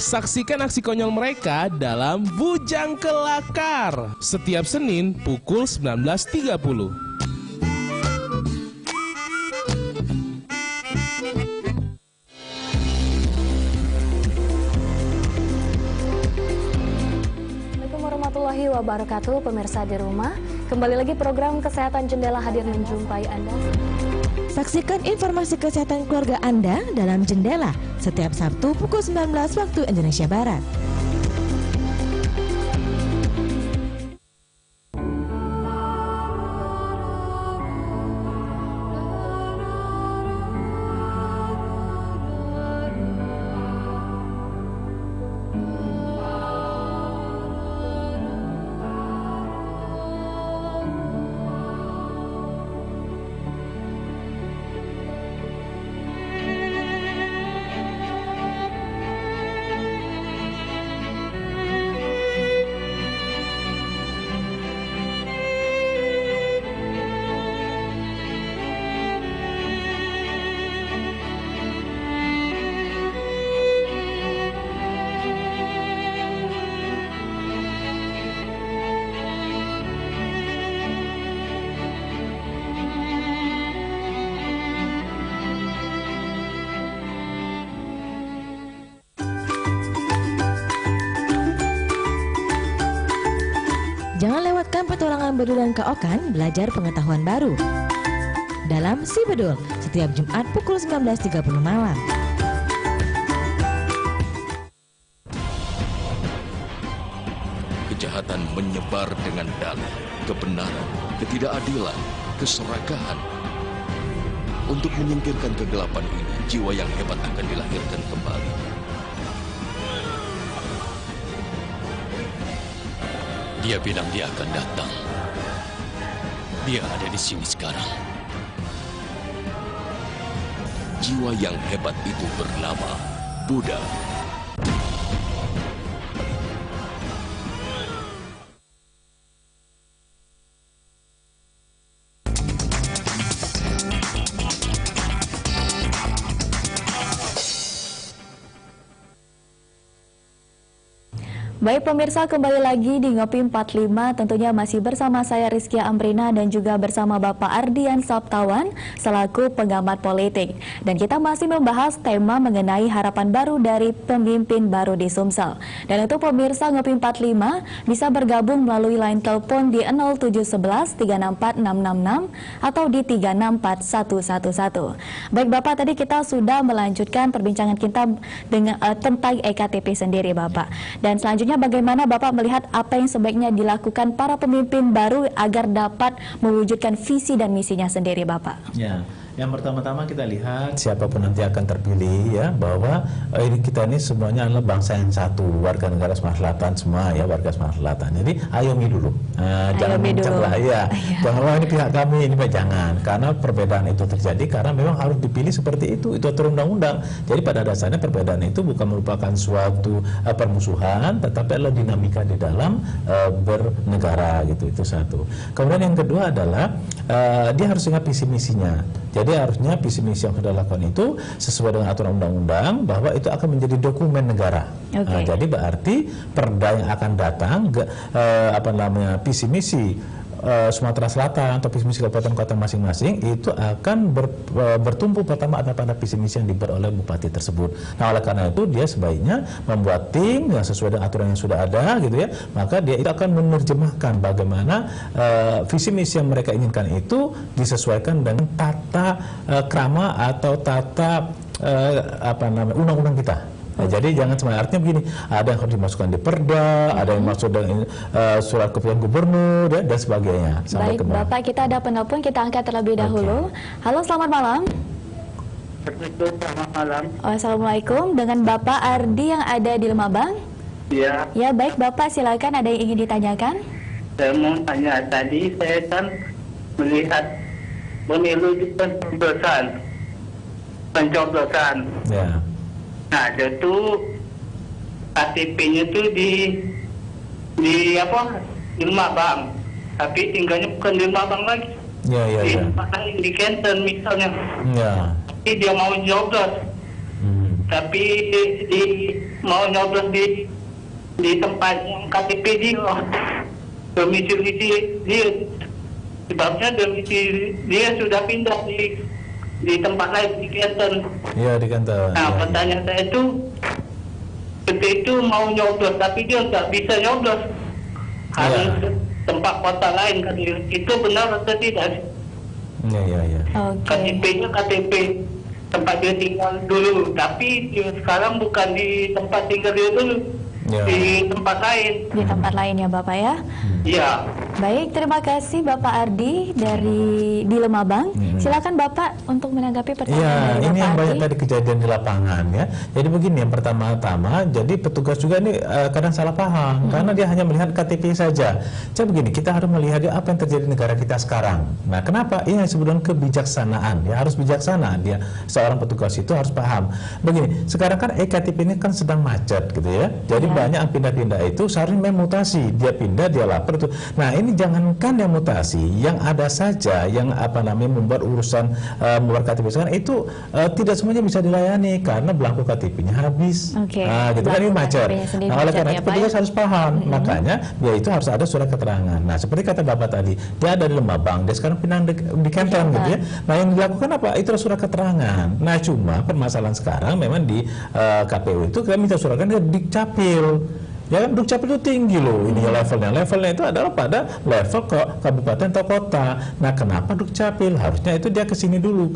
Saksikan aksi konyol mereka dalam Bujang Kelakar setiap Senin pukul 19.30. Warahmatullahi wabarakatuh, pemirsa di rumah. Kembali lagi program Kesehatan Jendela hadir menjumpai Anda. Saksikan informasi kesehatan keluarga Anda dalam Jendela setiap Sabtu pukul 19 waktu Indonesia Barat. Jangan lewatkan petualangan Bedul dan Kak Okan belajar pengetahuan baru dalam Si Bedul setiap Jumat pukul 19.30 malam. Kejahatan menyebar dengan dalih, kebenaran, ketidakadilan, keserakahan. Untuk menyingkirkan kegelapan ini, jiwa yang hebat akan dilahirkan kembali. Dia bilang dia akan datang. Dia ada di sini sekarang. Jiwa yang hebat itu bernama Buddha. Baik pemirsa, kembali lagi di Ngopi 45, tentunya masih bersama saya Rizkia Amrina dan juga bersama Bapak Ardian Saptawan selaku pengamat politik. Dan kita masih membahas tema mengenai harapan baru dari pemimpin baru di Sumsel. Dan untuk pemirsa Ngopi 45 bisa bergabung melalui line telepon di 0711 364 666 atau di 364111. Baik Bapak, tadi kita sudah melanjutkan perbincangan kita dengan tentang EKTP sendiri Bapak. Dan selanjutnya bagaimana Bapak melihat apa yang sebaiknya dilakukan para pemimpin baru agar dapat mewujudkan visi dan misinya sendiri Bapak? Ya, yang pertama-tama kita lihat siapapun nanti akan terpilih ya, bahwa kita ini semuanya adalah bangsa yang satu, warga negara Sumatera Selatan semua ya, warga Sumatera Selatan. Jadi ayomi dulu, jangan mencegah ya, bahwa ini pihak kami ini jangan, karena perbedaan itu terjadi karena memang harus dipilih seperti itu atur undang-undang. Jadi pada dasarnya perbedaan itu bukan merupakan suatu permusuhan, tetapi adalah dinamika di dalam bernegara gitu, itu satu. Kemudian yang kedua adalah dia harus ingat visi misinya. Jadi harusnya visi misi yang sudah dilakukan itu sesuai dengan aturan undang-undang, bahwa itu akan menjadi dokumen negara. Jadi berarti perda yang akan datang, visi misi Sumatera Selatan atau visi misi kabupaten kota masing-masing itu akan bertumpu pertama pada visi misi yang dibuat oleh bupati tersebut. Nah, oleh karena itu dia sebaiknya membuat tim yang sesuai dengan aturan yang sudah ada gitu ya. Maka dia itu akan menerjemahkan bagaimana visi misi yang mereka inginkan itu disesuaikan dengan tata krama atau tata undang-undang kita. Nah, jadi jangan cuma artinya begini, ada yang harus dimasukkan di perda, ada yang masuk dengan surat keputusan gubernur dan sebagainya. Baik, Bapak, kita ada penelpon, kita angkat terlebih dahulu. Halo, selamat malam. Selamat malam. Assalamualaikum, dengan Bapak Ardi yang ada di Lumabang? Iya. Ya, baik Bapak, silakan, ada yang ingin ditanyakan? Saya mau tanya, tadi saya kan melihat pemilu di pencoblosan. Ya. Nah, itu KTP-nya tuh di Lumabang, tapi tinggalnya bukan di Lumabang lagi. Di Kenten misalnya. Tapi dia mau nyoblos. Tapi di mau nyoblos di tempat yang KTP dia, domisili dia, sebabnya domisili dia sudah pindah di tempat lain di Canton. Iya, di Canton. Nah, pertanyaan saya itu seperti itu mau nyoblos tapi dia nggak bisa nyoblos, harus tempat kota lain kan? Itu benar atau tidak? Iya. KTP-nya KTP tempat dia tinggal dulu, tapi dia sekarang bukan di tempat tinggal dia dulu, di tempat lain. Di tempat lain ya Bapak ya? Iya. Baik, terima kasih Bapak Ardi di Lemabang. Silakan Bapak untuk menanggapi pertanyaan dari Bapak ini yang Ardi. banyak tadi kejadian di lapangan ya. Jadi begini, yang pertama-tama, jadi petugas juga ini kadang salah paham karena dia hanya melihat KTP saja. Jadi begini, kita harus melihat apa yang terjadi di negara kita sekarang. Nah, kenapa? Ini disebutkan kebijaksanaan. Ya harus bijaksana. Dia seorang petugas itu harus paham. Begini, sekarang kan ektp ini kan sedang macet gitu ya. Jadi banyak yang pindah-pindah itu seharusnya memutasi. Dia pindah, dia lapor itu. Nah, ini jangankan yang mutasi, yang ada saja yang membuat urusan membuat KTP sekarang itu tidak semuanya bisa dilayani karena belangko KTP-nya habis. Nah, gitu kan, ini macet. Nah, oleh karena itu petugas harus paham. Makanya dia itu harus ada surat keterangan. Nah, seperti kata Bapak tadi, dia ada di Lemabang, dia sekarang pindah di Canton gitu ya. Nah, yang dilakukan apa? Itu surat keterangan. Nah, cuma permasalahan sekarang memang di KPU itu kita minta surat keterangan di Dukcapil. Ya kan, Dukcapil itu tinggi loh ini levelnya itu adalah pada level ke kabupaten atau kota. Nah, kenapa Dukcapil? Harusnya itu dia ke sini dulu,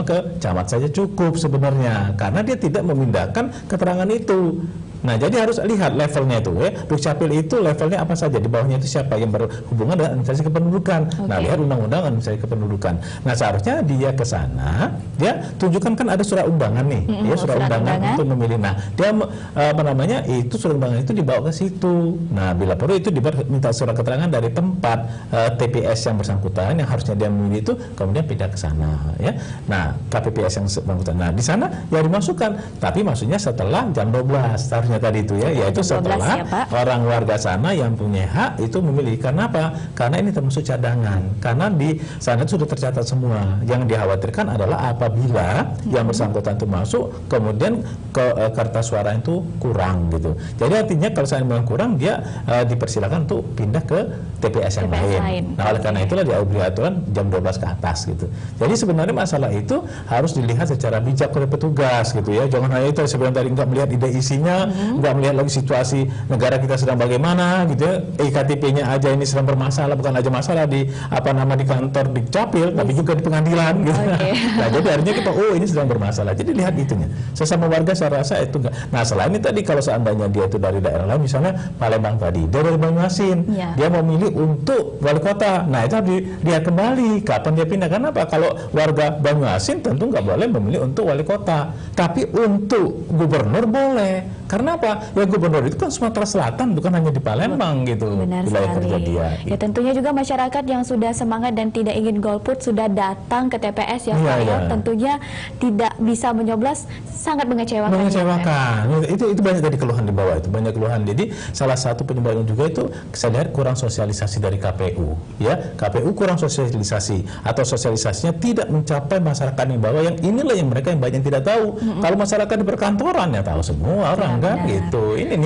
ke camat saja cukup sebenarnya, karena dia tidak memindahkan keterangan itu. Nah, jadi harus lihat levelnya itu ya. Dukcapil itu levelnya apa saja, di bawahnya itu siapa yang berhubungan dengan administrasi kependudukan. Nah, lihat undang-undang administrasi kependudukan. Nah, seharusnya dia ke sana, dia tunjukkan kan ada surat undangan nih, ya surat undangan untuk memilih. Nah, dia itu surat undangan itu dibawa ke situ. Nah, bila perlu itu minta surat keterangan dari tempat TPS yang bersangkutan yang harusnya dia memilih itu, kemudian pindah ke sana ya. Nah, KPPS yang bersangkutan. Nah, di sana ya dimasukkan, tapi maksudnya setelah jam 12 harusnya tadi itu ya, yaitu setelah orang warga sana yang punya hak itu memilih. Karena apa? Karena ini termasuk cadangan. Karena di sana itu sudah tercatat semua. Yang dikhawatirkan adalah apabila yang bersangkutan itu masuk, kemudian kertas suara itu kurang gitu. Jadi artinya kalau saya bilang kurang, dia dipersilakan untuk pindah ke TPS yang lain. Nah, oleh karena itulah dia aturan jam 12 ke atas gitu. Jadi sebenarnya masalah itu harus dilihat secara bijak oleh petugas gitu ya. Jangan hanya itu sebenarnya tadi nggak melihat ide isinya, nggak melihat lagi situasi negara kita sedang bagaimana gitu ya. EKTP-nya aja ini sedang bermasalah, bukan aja masalah di di kantor Dukcapil, tapi juga di pengadilan gitu. Nah, jadi artinya kita ini sedang bermasalah. Jadi lihat itunya. Sesama warga saya rasa itu enggak. Nah, selain itu tadi kalau seandainya dia itu dari daerah lain, misalnya Palembang tadi, dia dari Banyuasin, dia mau milih untuk wali kota. Nah, itu harus dilihat kembali kapan dia pindah. Karena apa? Kalau warga Banyuasin tentu nggak boleh memilih untuk wali kota, tapi untuk gubernur boleh. Karena apa? Ya gubernur itu kan Sumatera Selatan, bukan hanya di Palembang gitu. Benar sekali. Ya tentunya juga masyarakat yang sudah semangat dan tidak ingin golput sudah datang ke TPS ya Pak ya. Tentunya tidak bisa menyoblos, sangat mengecewakan. Itu banyak tadi keluhan di bawah itu, banyak keluhan. Jadi salah satu penyebabnya juga itu saya lihat kurang sosialisasi dari KPU. Ya, KPU kurang sosialisasi atau sosialisasinya tidak mencapai masyarakat di bawah yang inilah yang mereka yang banyak yang tidak tahu. Kalau masyarakat di perkantoran ya tahu semua orang kan gitu. Ini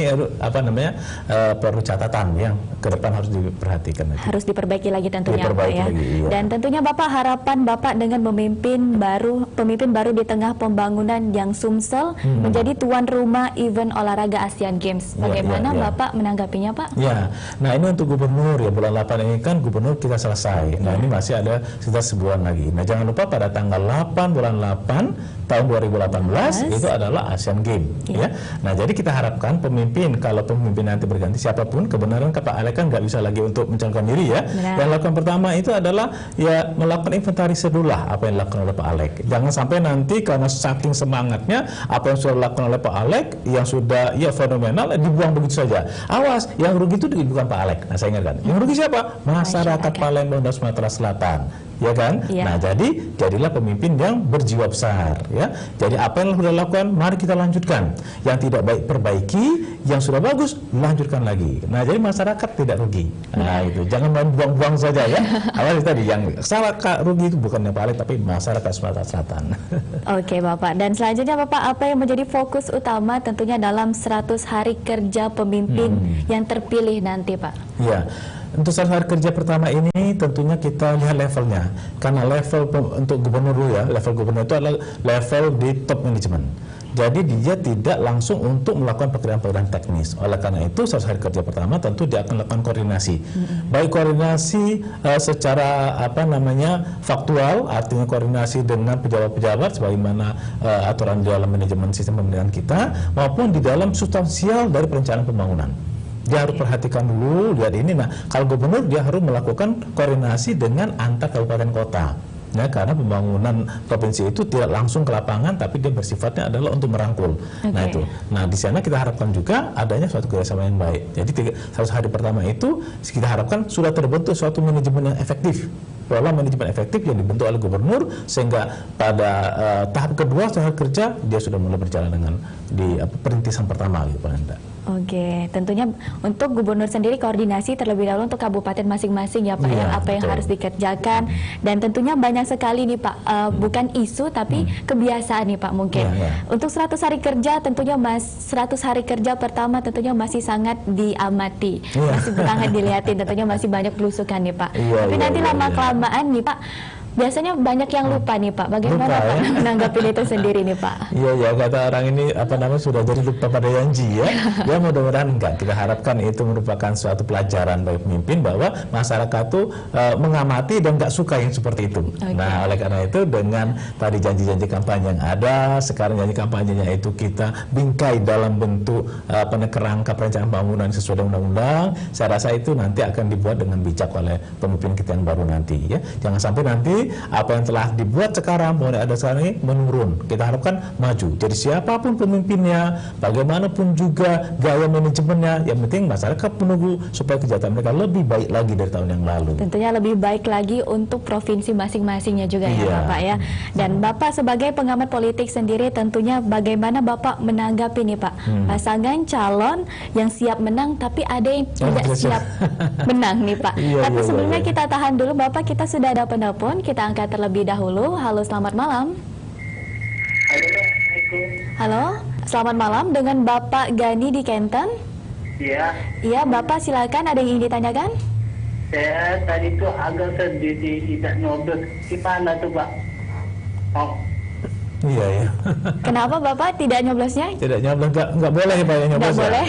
perlu catatan yang ke depan harus diperhatikan lagi. Harus diperbaiki lagi tentunya Pak ya. Dan tentunya Bapak, harapan Bapak dengan pemimpin baru di tengah pembangunan yang Sumsel menjadi tuan rumah event olahraga Asian Games. Bagaimana Bapak menanggapinya Pak? Ya, nah ini untuk gubernur ya, bulan 8 ini kan gubernur kita selesai. Nah, ini masih ada sekitar sebulan lagi. Nah, jangan lupa pada tanggal 8 bulan 8 tahun 2018 itu adalah Asian Games ya. Nah, jadi kita harapkan kalau pemimpin nanti berganti siapapun, kebenaran Pak Alek kan nggak bisa lagi untuk mencalonkan diri ya. Yang lakukan pertama itu adalah ya melakukan inventarisir dulu lah apa yang dilakukan oleh Pak Alek. Jangan sampai nanti karena saking semangatnya apa yang sudah dilakukan oleh Pak Alek yang sudah fenomenal dibuang begitu saja. Awas, yang rugi itu bukan Pak Alek. Nah, saya ingatkan, yang rugi siapa? Masyarakat Palembang dan Sumatera Selatan. ya kan? Iya. Nah, jadilah pemimpin yang berjiwa besar, ya. Jadi apa yang sudah lakukan, mari kita lanjutkan. Yang tidak baik perbaiki, yang sudah bagus lanjutkan lagi. Nah, jadi masyarakat tidak rugi. Nah, itu jangan main buang-buang saja, ya. Awalnya tadi yang salah rugi itu bukan yang paling, tapi masyarakat Sumatera Selatan. Oke, Bapak. Dan selanjutnya, Bapak, apa yang menjadi fokus utama tentunya dalam 100 hari kerja pemimpin yang terpilih nanti, Pak? Ya. Untuk 100 hari kerja pertama ini tentunya kita lihat levelnya, karena level untuk gubernur dulu, ya, level gubernur itu adalah level di top manajemen. Jadi dia tidak langsung untuk melakukan pekerjaan-pekerjaan teknis. Oleh karena itu 100 hari kerja pertama tentu dia akan lakukan koordinasi. Baik koordinasi secara faktual, artinya koordinasi dengan pejabat-pejabat sebagaimana aturan di dalam manajemen sistem pemerintahan kita, maupun di dalam substansial dari perencanaan pembangunan. Dia harus perhatikan dulu, lihat ini. Nah, kalau gubernur dia harus melakukan koordinasi dengan antar kabupaten kota. Ya, karena pembangunan provinsi itu tidak langsung ke lapangan, tapi dia bersifatnya adalah untuk merangkul. Nah itu. Nah di sana kita harapkan juga adanya suatu kerjasama yang baik. Jadi 100 hari pertama itu kita harapkan sudah terbentuk suatu manajemen yang efektif. Pola manajemen efektif yang dibentuk oleh gubernur, sehingga pada tahap kedua setelah kerja dia sudah mulai berjalan dengan di perintisan pertama, gitu, Pak Anda. Oke, tentunya untuk gubernur sendiri koordinasi terlebih dahulu untuk kabupaten masing-masing, ya Pak, Iya, apa yang betul. harus dikerjakan. Dan tentunya banyak sekali nih Pak, bukan isu tapi kebiasaan nih Pak mungkin. Untuk 100 hari kerja tentunya 100 hari kerja pertama tentunya masih sangat diamati, masih bukan dilihatin, tentunya masih banyak belusukan nih Pak. Tapi nanti lama-kelamaan nih Pak, biasanya banyak yang lupa nih Pak. Bagaimana Lupa, Pak ya? menanggapi itu sendiri nih Pak? Iya, ya, kata orang ini sudah jadi lupa pada janji, ya. Ya mudah-mudahan enggak. Kita harapkan itu merupakan suatu pelajaran bagi pemimpin bahwa masyarakat tuh mengamati dan nggak suka yang seperti itu. Nah, oleh karena itu dengan tadi janji-janji kampanye yang ada, sekarang janji kampanyenya itu kita bingkai dalam bentuk kerangka perencanaan pembangunan sesuai dengan undang-undang. Saya rasa itu nanti akan dibuat dengan bijak oleh pemimpin kita yang baru nanti, ya. Jangan sampai nanti apa yang telah dibuat sekarang mulai ada sekarang ini menurun. Kita harapkan maju. Jadi siapapun pemimpinnya, bagaimanapun juga gaya manajemennya, yang penting masyarakat menunggu supaya kejahatan mereka lebih baik lagi dari tahun yang lalu. Tentunya lebih baik lagi untuk provinsi masing-masingnya juga, ya Bapak, ya. Dan Bapak sebagai pengamat politik sendiri tentunya bagaimana Bapak menanggapi nih Pak, pasangan calon yang siap menang tapi ada yang tidak siap menang nih Pak. Tapi sebelumnya kita tahan dulu Bapak, kita sudah ada penelpon. Kita angkat terlebih dahulu. Halo, selamat malam. Halo, selamat malam dengan Bapak Gani di Kenten. Iya. Iya, Bapak silakan, ada yang ingin ditanyakan? Saya tadi tuh agak sedih tidak nyoblos. Gimana tuh Pak? Oh. Iya, ya. Kenapa Bapak tidak nyoblosnya? Tidak nyoblos, nggak boleh ya Pak, nyoblos. Nggak boleh.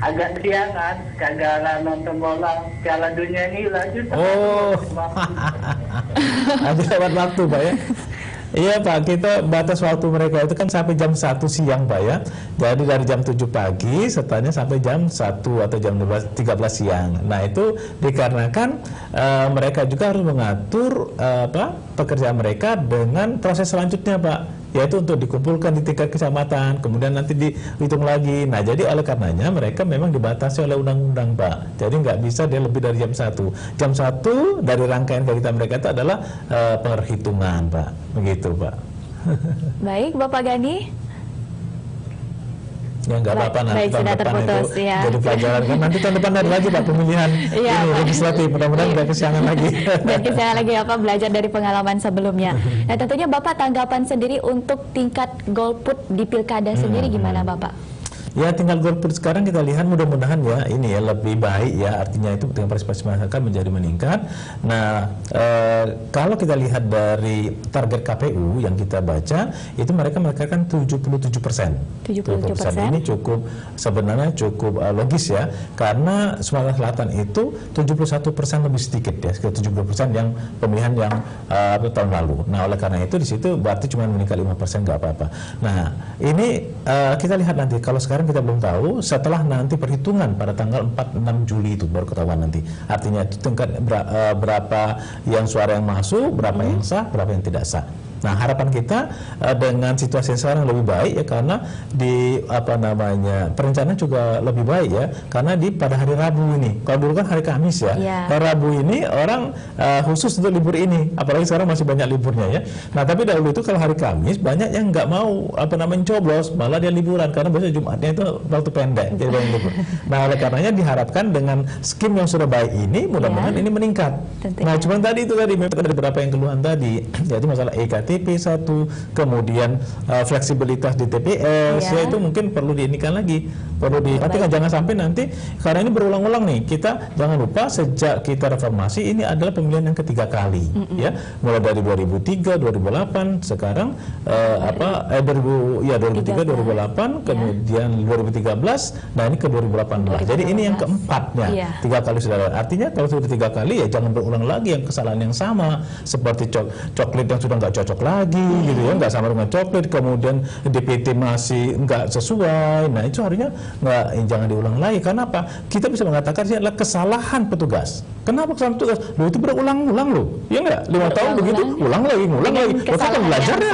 Agak siang kan, kagak nonton bola Piala Dunia ini lanjut. Oh, lanjut lewat waktu Pak, ya. Iya Pak, kita batas waktu mereka itu kan sampai jam 1 siang Pak, ya. Jadi dari jam 7 pagi setelahnya sampai jam 1 atau jam 13 siang. Nah itu dikarenakan mereka juga harus mengatur pekerjaan mereka dengan proses selanjutnya Pak, yaitu untuk dikumpulkan di tingkat kecamatan, kemudian nanti dihitung lagi. Nah jadi oleh karenanya mereka memang dibatasi oleh undang-undang Pak. Jadi nggak bisa dia lebih dari jam 1. Jam 1 dari rangkaian kegiatan mereka itu adalah perhitungan Pak, begitu Pak. Baik Bapak Gani. Ya nggak apa-apa, nanti baik, tahun sudah depan terputus, itu ya. jadi pelajaran kan. Nanti tahun depan ada lagi Pak pemilihan Iya, ini Pak. legislatif, mudah-mudahan nggak kesiangan lagi. Dan kesiangan lagi ya Pak, belajar dari pengalaman sebelumnya. Nah tentunya Bapak tanggapan sendiri untuk tingkat golput di pilkada sendiri gimana Bapak? Ya tinggal golput sekarang kita lihat mudah-mudahan ya ini ya lebih baik ya, artinya itu dengan partisipasi masyarakat menjadi meningkat. Nah kalau kita lihat dari target KPU yang kita baca itu mereka kan 77%. 77% ini cukup sebenarnya cukup logis ya, karena Sumatera Selatan itu 71% lebih sedikit ya, sekitar 70% yang pemilihan yang tahun lalu. Nah oleh karena itu di situ berarti cuma meningkat 5%, nggak apa-apa. Nah ini kita lihat nanti, kalau sekarang kita belum tahu, setelah nanti perhitungan pada tanggal 4-6 Juli itu baru ketahuan nanti. Artinya itu tingkat berapa yang suara yang masuk, berapa yang sah, berapa yang tidak sah. Nah, harapan kita dengan situasi yang sekarang lebih baik ya, karena di perencanaan juga lebih baik ya, karena pada hari Rabu ini, kalau dulu kan hari Kamis ya, hari Rabu ini orang khusus untuk libur ini, apalagi sekarang masih banyak liburnya ya. Nah, tapi dahulu itu kalau hari Kamis banyak yang nggak mau coblos, malah dia liburan karena biasanya Jumatnya itu waktu pendek, jadi banyak libur. Nah, oleh karenanya diharapkan dengan skim yang sudah baik ini, mudah-mudahan ini meningkat. Nah, cuma tadi ada beberapa yang keluhan tadi, yaitu masalah EKTP satu, kemudian fleksibilitas di TPS, ya itu mungkin perlu diinikan lagi, perlu diperhatikan, jangan sampai nanti, karena ini berulang-ulang nih, kita jangan lupa sejak kita reformasi ini adalah pemilihan yang ketiga kali, ya, mulai dari 2003, 2008, sekarang 2003, 2008, kemudian 2013, nah ini ke 2018. Jadi ini yang keempatnya, 3 kali sudah. Artinya kalau sudah 3 kali ya jangan berulang lagi yang kesalahan yang sama, seperti coklat yang sudah nggak cocok lagi, gitu ya, nggak sama dengan coklat, kemudian DPT masih nggak sesuai. Nah itu harusnya jangan diulang lagi. Karena apa? Kita bisa mengatakan ini adalah kesalahan petugas. Kenapa kesalahan petugas? Loh itu berulang-ulang loh, ya nggak? 5 tahun begitu, ulang lagi. Kan belajarnya,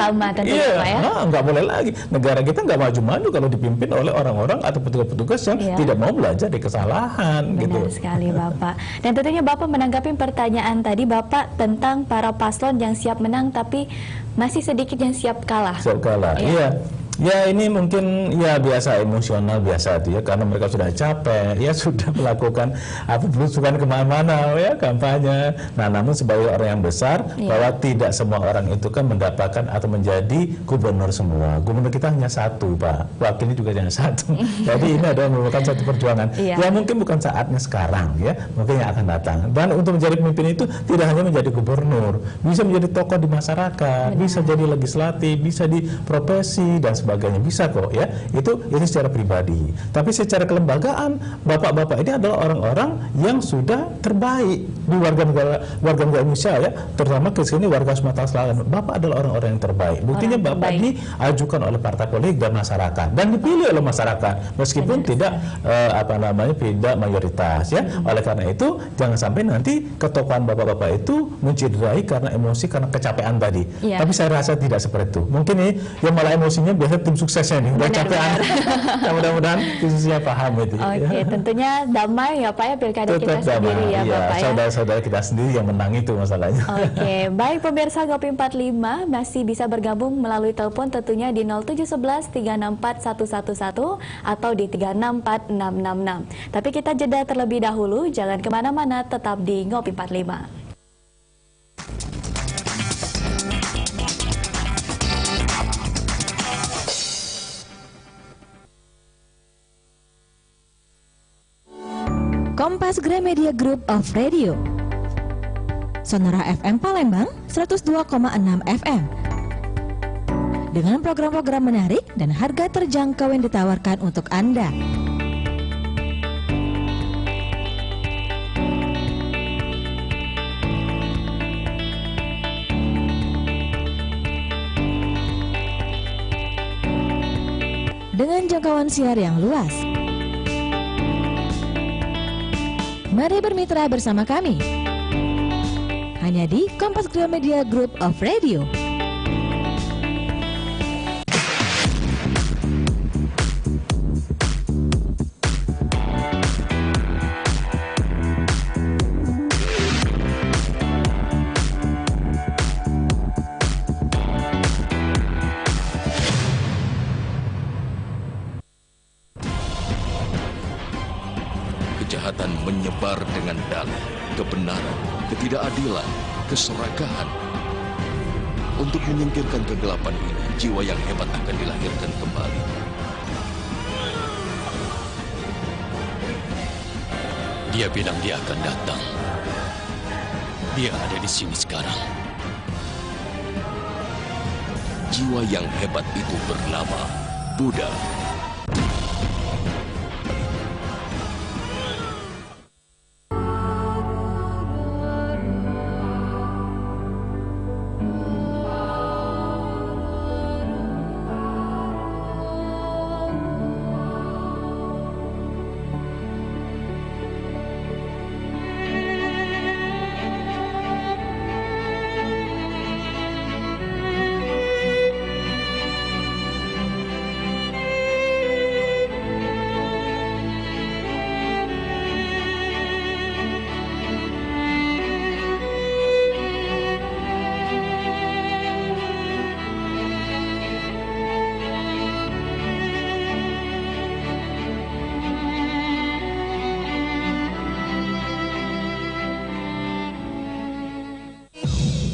nggak boleh lagi. Negara kita nggak maju-maju kalau dipimpin oleh orang-orang atau petugas-petugas yang tidak mau belajar dari kesalahan. Benar sekali Bapak. Dan tentunya Bapak menanggapi pertanyaan tadi Bapak tentang para paslon yang siap menang tapi masih sedikit yang siap kalah. Siap kalah, iya. Ya ini mungkin ya biasa, emosional biasa itu ya, karena mereka sudah capek ya, sudah melakukan belusukan kemana-mana ya, kampanye. Nah namun sebagai orang yang besar, bahwa tidak semua orang itu kan mendapatkan atau menjadi gubernur semua. Gubernur kita hanya satu Pak, wakilnya juga hanya satu. Jadi ini adalah merupakan satu perjuangan. Ya mungkin bukan saatnya sekarang ya, mungkin yang akan datang. Dan untuk menjadi pemimpin itu tidak hanya menjadi gubernur, bisa menjadi tokoh di masyarakat, bisa jadi legislatif, bisa di profesi dan sebagainya, bisa kok ya, itu secara pribadi. Tapi secara kelembagaan, bapak-bapak ini adalah orang-orang yang sudah terbaik di warga negara Indonesia ya, terutama ke sini warga Sumatera Selatan. Bapak adalah orang-orang yang terbaik. Buktinya Bapak diajukan oleh partai politik dan masyarakat dan dipilih oleh masyarakat meskipun tidak tidak mayoritas ya. Oleh karena itu jangan sampai nanti ketokohan bapak-bapak itu mencederai karena emosi, karena kecapean tadi. Tapi saya rasa tidak seperti itu. Mungkin nih yang malah emosinya biasa tim suksesnya nih, udah capean. Mudah-mudahan khususnya paham itu. Oke, tentunya damai ya Pak ya, pilkada kita sendiri ya Bapak ya. Saudara-saudara kita sendiri yang menang itu masalahnya. Oke, baik pemirsa Ngopi 45 masih bisa bergabung melalui telepon tentunya di 0711 364 111 atau di 364 666. Tapi kita jeda terlebih dahulu, jangan kemana-mana, tetap di Ngopi 45. Kompas Gramedia Group of Radio, Sonora FM Palembang 102,6 FM, dengan program-program menarik dan harga terjangkau yang ditawarkan untuk Anda. Dengan jangkauan siar yang luas. Mari bermitra bersama kami, hanya di Kompas Gramedia Group of Radio. Kejahatan menyebar dengan dalih, kebenaran, ketidakadilan, keserakahan. Untuk menyingkirkan kegelapan ini, jiwa yang hebat akan dilahirkan kembali. Dia bilang dia akan datang. Dia ada di sini sekarang. Jiwa yang hebat itu bernama Buddha.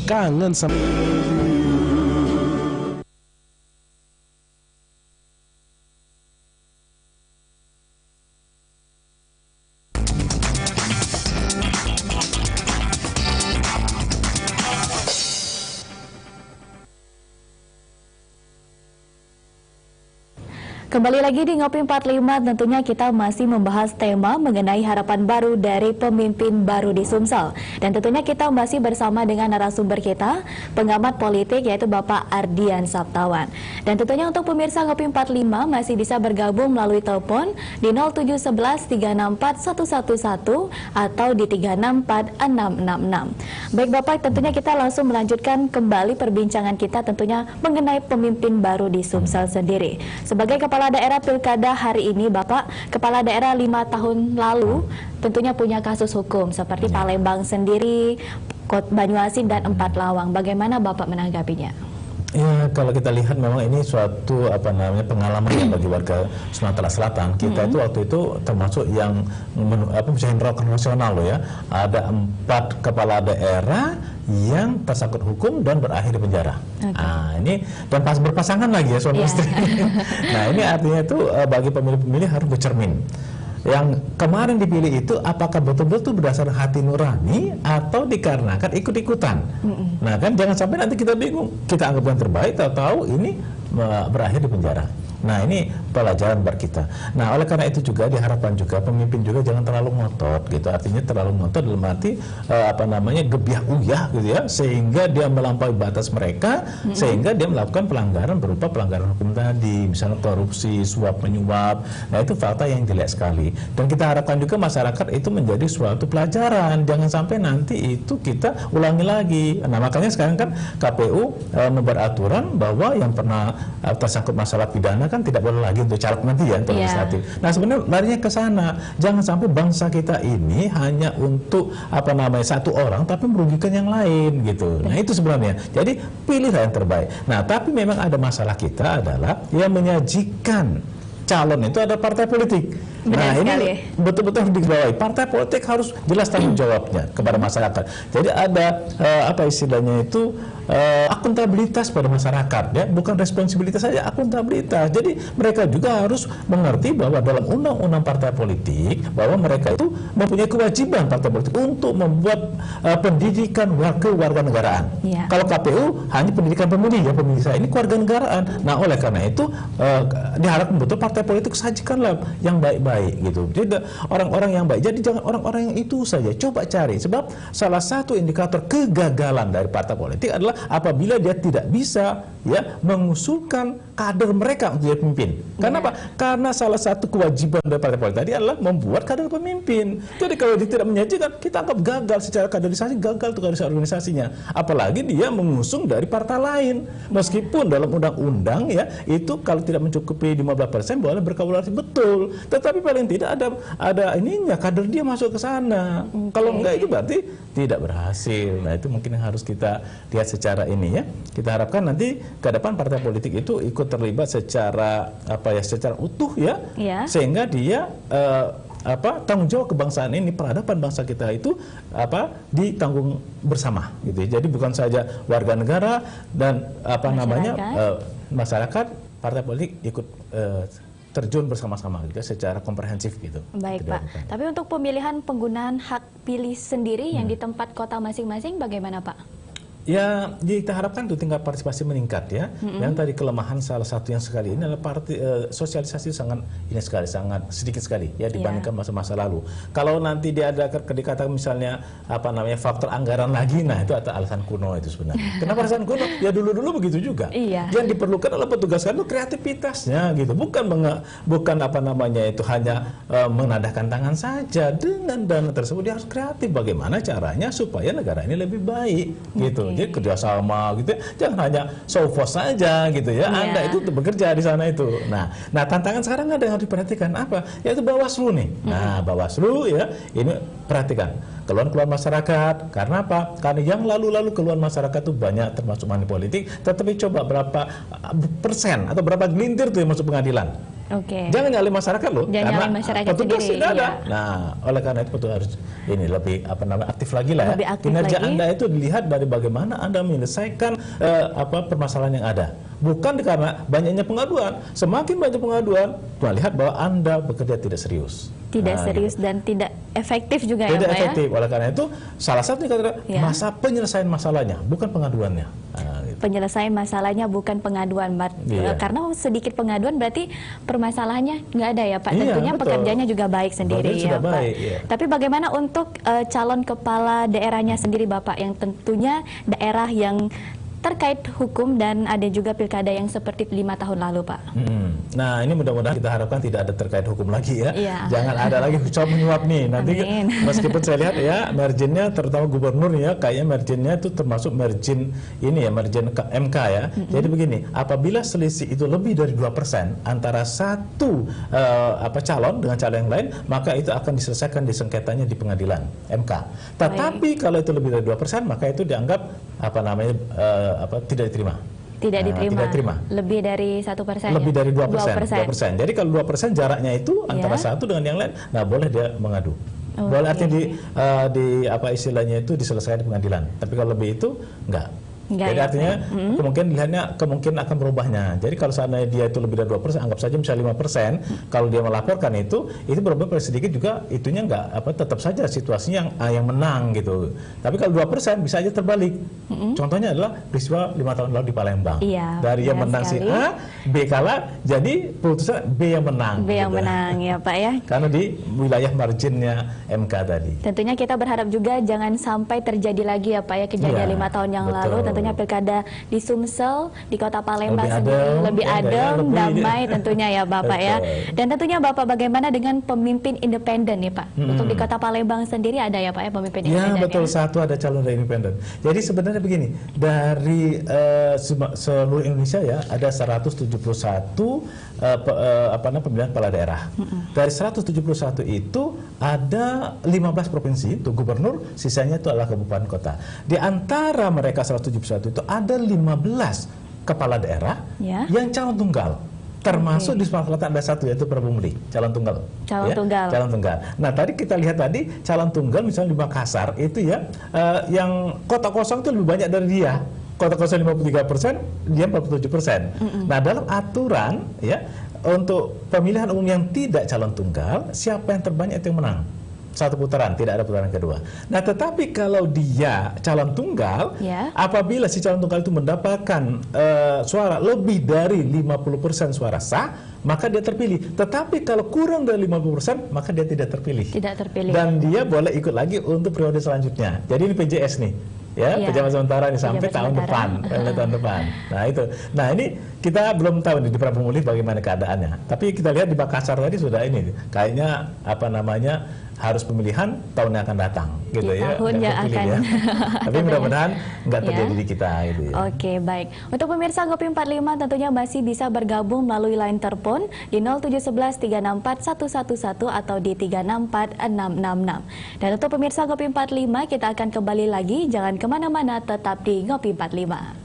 kangen sama Kembali lagi di Ngopi 45, tentunya kita masih membahas tema mengenai harapan baru dari pemimpin baru di Sumsel. Dan tentunya kita masih bersama dengan narasumber kita, pengamat politik yaitu Bapak Ardian Saptawan. Dan tentunya untuk pemirsa Ngopi 45 masih bisa bergabung melalui telepon di 0711 364 111 atau di 364 666. Baik Bapak, tentunya kita langsung melanjutkan kembali perbincangan kita tentunya mengenai pemimpin baru di Sumsel sendiri. Sebagai Kepala Daerah Pilkada hari ini, Bapak, Kepala Daerah 5 tahun lalu tentunya punya kasus hukum seperti Palembang sendiri, Banyuasin dan Empat Lawang. Bagaimana Bapak menanggapinya? Ya, kalau kita lihat memang ini suatu pengalaman ya bagi warga Sumatera Selatan. Kita itu waktu itu termasuk yang mencahin rock nasional loh ya. Ada 4 kepala daerah yang tersangkut hukum dan berakhir di penjara. Nah, ini dan pas berpasangan lagi ya suami istri. Nah, ini artinya itu bagi pemilih-pemilih harus bercermin. Yang kemarin dipilih itu apakah betul-betul berdasarkan hati nurani atau dikarenakan ikut-ikutan. Nah kan jangan sampai nanti kita bingung, kita anggap yang terbaik, tahu-tahu ini berakhir di penjara. Nah ini pelajaran buat kita. Nah oleh karena itu juga diharapkan juga pemimpin juga jangan terlalu ngotot gitu. Artinya terlalu ngotot dalam arti gebiah uyah gitu ya, sehingga dia melampaui batas mereka, sehingga dia melakukan pelanggaran berupa pelanggaran hukum tadi, misalnya korupsi, suap menyuap. Nah itu fakta yang jelek sekali. Dan kita harapkan juga masyarakat itu menjadi suatu pelajaran, jangan sampai nanti itu kita ulangi lagi. Nah makanya sekarang kan KPU membuat aturan bahwa yang pernah tersangkut masalah pidana kan tidak boleh lagi untuk caleg nanti ya untuk legislatif. Nah sebenarnya larinya ke sana, jangan sampai bangsa kita ini hanya untuk satu orang tapi merugikan yang lain gitu. Nah itu sebenarnya. Jadi pilihlah yang terbaik. Nah tapi memang ada masalah kita adalah yang menyajikan calon itu ada partai politik. Nah ini betul-betul harus diketahui. Partai politik harus jelas tanggung jawabnya kepada masyarakat. Jadi ada istilahnya itu akuntabilitas pada masyarakat ya, bukan responsibilitas saja, akuntabilitas. Jadi mereka juga harus mengerti bahwa dalam undang-undang partai politik bahwa mereka itu mempunyai kewajiban partai politik untuk membuat pendidikan kewarganegaraan. Kalau KPU hanya pendidikan pemilih ya, pemilih saya ini kewarganegaraan. Nah oleh karena itu diharapkan betul partai politik sajikanlah yang baik-baik gitu. Jadi orang-orang yang baik. Jadi jangan orang-orang yang itu saja. Coba cari. Sebab salah satu indikator kegagalan dari partai politik adalah apabila dia tidak bisa ya mengusulkan kader mereka untuk jadi pemimpin. Karena apa? Karena salah satu kewajiban dari partai politik tadi adalah membuat kader pemimpin. Jadi kalau dia tidak menyajikan, kita anggap gagal secara kaderisasi, gagal untuk kaderisasi organisasinya. Apalagi dia mengusung dari partai lain. Meskipun dalam undang-undang ya itu kalau tidak mencukupi 15% boleh berkolaborasi betul. Tetapi paling tidak ada ininya kader dia masuk ke sana. Kalau enggak itu berarti tidak berhasil. Nah itu mungkin yang harus kita lihat secara ini ya. Kita harapkan nanti ke depan partai politik itu ikut terlibat secara secara utuh ya. Sehingga dia tanggung jawab kebangsaan ini, peradaban bangsa kita itu ditanggung bersama gitu. Jadi bukan saja warga negara dan masyarakat, partai politik ikut terjun bersama-sama gitu secara komprehensif gitu. Baik Pak. Tapi untuk pemilihan penggunaan hak pilih sendiri yang di tempat kota masing-masing bagaimana Pak? Ya, kita harapkan tuh tingkat partisipasi meningkat ya. Yang tadi kelemahan salah satu yang sekali ini adalah sosialisasi sangat sedikit sekali ya dibandingkan masa-masa lalu. Kalau nanti dia ada dikatakan misalnya faktor anggaran lagi, nah itu ada alasan kuno itu sebenarnya. Kenapa alasan kuno? Ya dulu-dulu begitu juga. Yang diperlukan adalah petugas itu kreativitasnya gitu. Bukan itu hanya menadahkan tangan saja. Dengan dana tersebut dia harus kreatif bagaimana caranya supaya negara ini lebih baik gitu. Jadi kerjasama gitu, jangan hanya sofos saja gitu ya. Anda itu bekerja di sana itu. Nah tantangan sekarang ada yang harus diperhatikan apa? Yaitu Bawaslu nih. Nah Bawaslu ya ini perhatikan keluhan masyarakat. Karena apa? Karena yang lalu-lalu keluhan masyarakat itu banyak termasuk money politik. Tetapi coba berapa persen atau berapa gelintir tuh yang masuk pengadilan? Jangan nyalain masyarakat loh, Jangan karena nyalain masyarakat petugas sendiri, tidak ada. iya. Nah, oleh karena itu petugas harus ini lebih aktif lagi lah Lebih ya. aktif Kinerja lagi. Anda itu dilihat dari bagaimana Anda menyelesaikan permasalahan yang ada. Bukan karena banyaknya pengaduan. Semakin banyak pengaduan, lihat bahwa Anda bekerja tidak serius. Tidak Nah, serius dan tidak efektif juga tidak ya Pak efektif. ya. Oleh karena itu, salah satu kata Ya. masa penyelesaian masalahnya, bukan pengaduannya. Nah, gitu. Penyelesaian masalahnya bukan pengaduan, Iya. karena sedikit pengaduan berarti permasalahannya nggak ada ya Pak. Iya, Tentunya betul. pekerjaannya juga baik sendiri Pekerjaan ya sudah Pak. baik, iya. Tapi bagaimana untuk calon kepala daerahnya sendiri Bapak, yang tentunya daerah yang terkait hukum dan ada juga pilkada yang seperti 5 tahun lalu Pak. Nah, ini mudah-mudahan kita harapkan tidak ada terkait hukum lagi ya. Iya. Jangan ada lagi suap menyuap nih. Nanti Amin. meskipun saya lihat ya marginnya terutama gubernur ya, kayaknya marginnya itu termasuk margin ini ya, margin MK ya. Jadi begini, apabila selisih itu lebih dari 2% antara satu calon dengan calon yang lain, maka itu akan diselesaikan di sengketanya di pengadilan MK. Tetapi kalau itu lebih dari 2%, maka itu dianggap tidak diterima. Tidak diterima. Tidak diterima. Lebih dari 1%. Lebih dari 2%. 2%. Jadi kalau 2% jaraknya itu antara satu dengan yang lain, nah boleh dia mengadu. Boleh artinya istilahnya itu diselesaikan di pengadilan. Tapi kalau lebih itu enggak. Jadi ya, artinya kemungkinan akan berubahnya. Jadi kalau seandainya dia itu lebih dari 2%, anggap saja misalnya 5%, kalau dia melaporkan itu berubah sedikit juga, itunya tetap saja situasinya yang menang gitu. Tapi kalau 2% bisa aja terbalik. Contohnya adalah peristiwa 5 tahun lalu di Palembang. Iya, dari yang menang si A, B kalah, jadi putusan B yang menang. B yang menang ya Pak ya. Karena di wilayah marginnya MK tadi. Tentunya kita berharap juga jangan sampai terjadi lagi ya Pak ya kejadian 5 tahun yang lalu. Tentunya pilkada di Sumsel, di Kota Palembang lebih adem, damai tentunya ya Bapak ya. Dan tentunya Bapak bagaimana dengan pemimpin independen nih Pak? Untuk di Kota Palembang sendiri ada ya Pak ya pemimpin independen? Ya betul, satu ada calon dari independen. Jadi sebenarnya begini, dari seluruh Indonesia ya ada 171 pemilihan kepala daerah. Dari 171 itu ada 15 provinsi untuk gubernur, sisanya itu adalah kabupaten kota. Di antara mereka 171 itu ada 15 kepala daerah yang calon tunggal. Termasuk di Sumatera Selatan ada satu, yaitu Prabu Muli, calon tunggal. Calon tunggal. Nah tadi kita lihat tadi calon tunggal misalnya di Makassar itu ya, yang kota kosong itu lebih banyak dari dia. Kota kosong 53%, dia 47%. Nah dalam aturan ya, untuk pemilihan umum yang tidak calon tunggal, siapa yang terbanyak itu yang menang. Satu putaran, tidak ada putaran kedua. Nah tetapi kalau dia calon tunggal, apabila si calon tunggal itu mendapatkan suara lebih dari 50% suara sah, maka dia terpilih. Tetapi kalau kurang dari 50%, maka dia tidak terpilih. Tidak terpilih. Dan dia boleh ikut lagi untuk periode selanjutnya. Jadi ini PJS nih. Ya, pejabat sementara ini sampai tahun depan. Nah itu. Nah ini kita belum tahu di Prabu Muli bagaimana keadaannya. Tapi kita lihat di Makassar tadi sudah ini, kayaknya harus pemilihan tahun yang akan datang, gitu di ya. Tahun yang akan. Ya. Tapi mudah-mudahan nggak terjadi di kita, gitu ya. Oke, baik. Untuk pemirsa Ngopi 45 tentunya masih bisa bergabung melalui line telepon di 0711 364 111 atau di 364 666. Dan untuk pemirsa Ngopi 45 kita akan kembali lagi, jangan kemana-mana, tetap di Ngopi 45.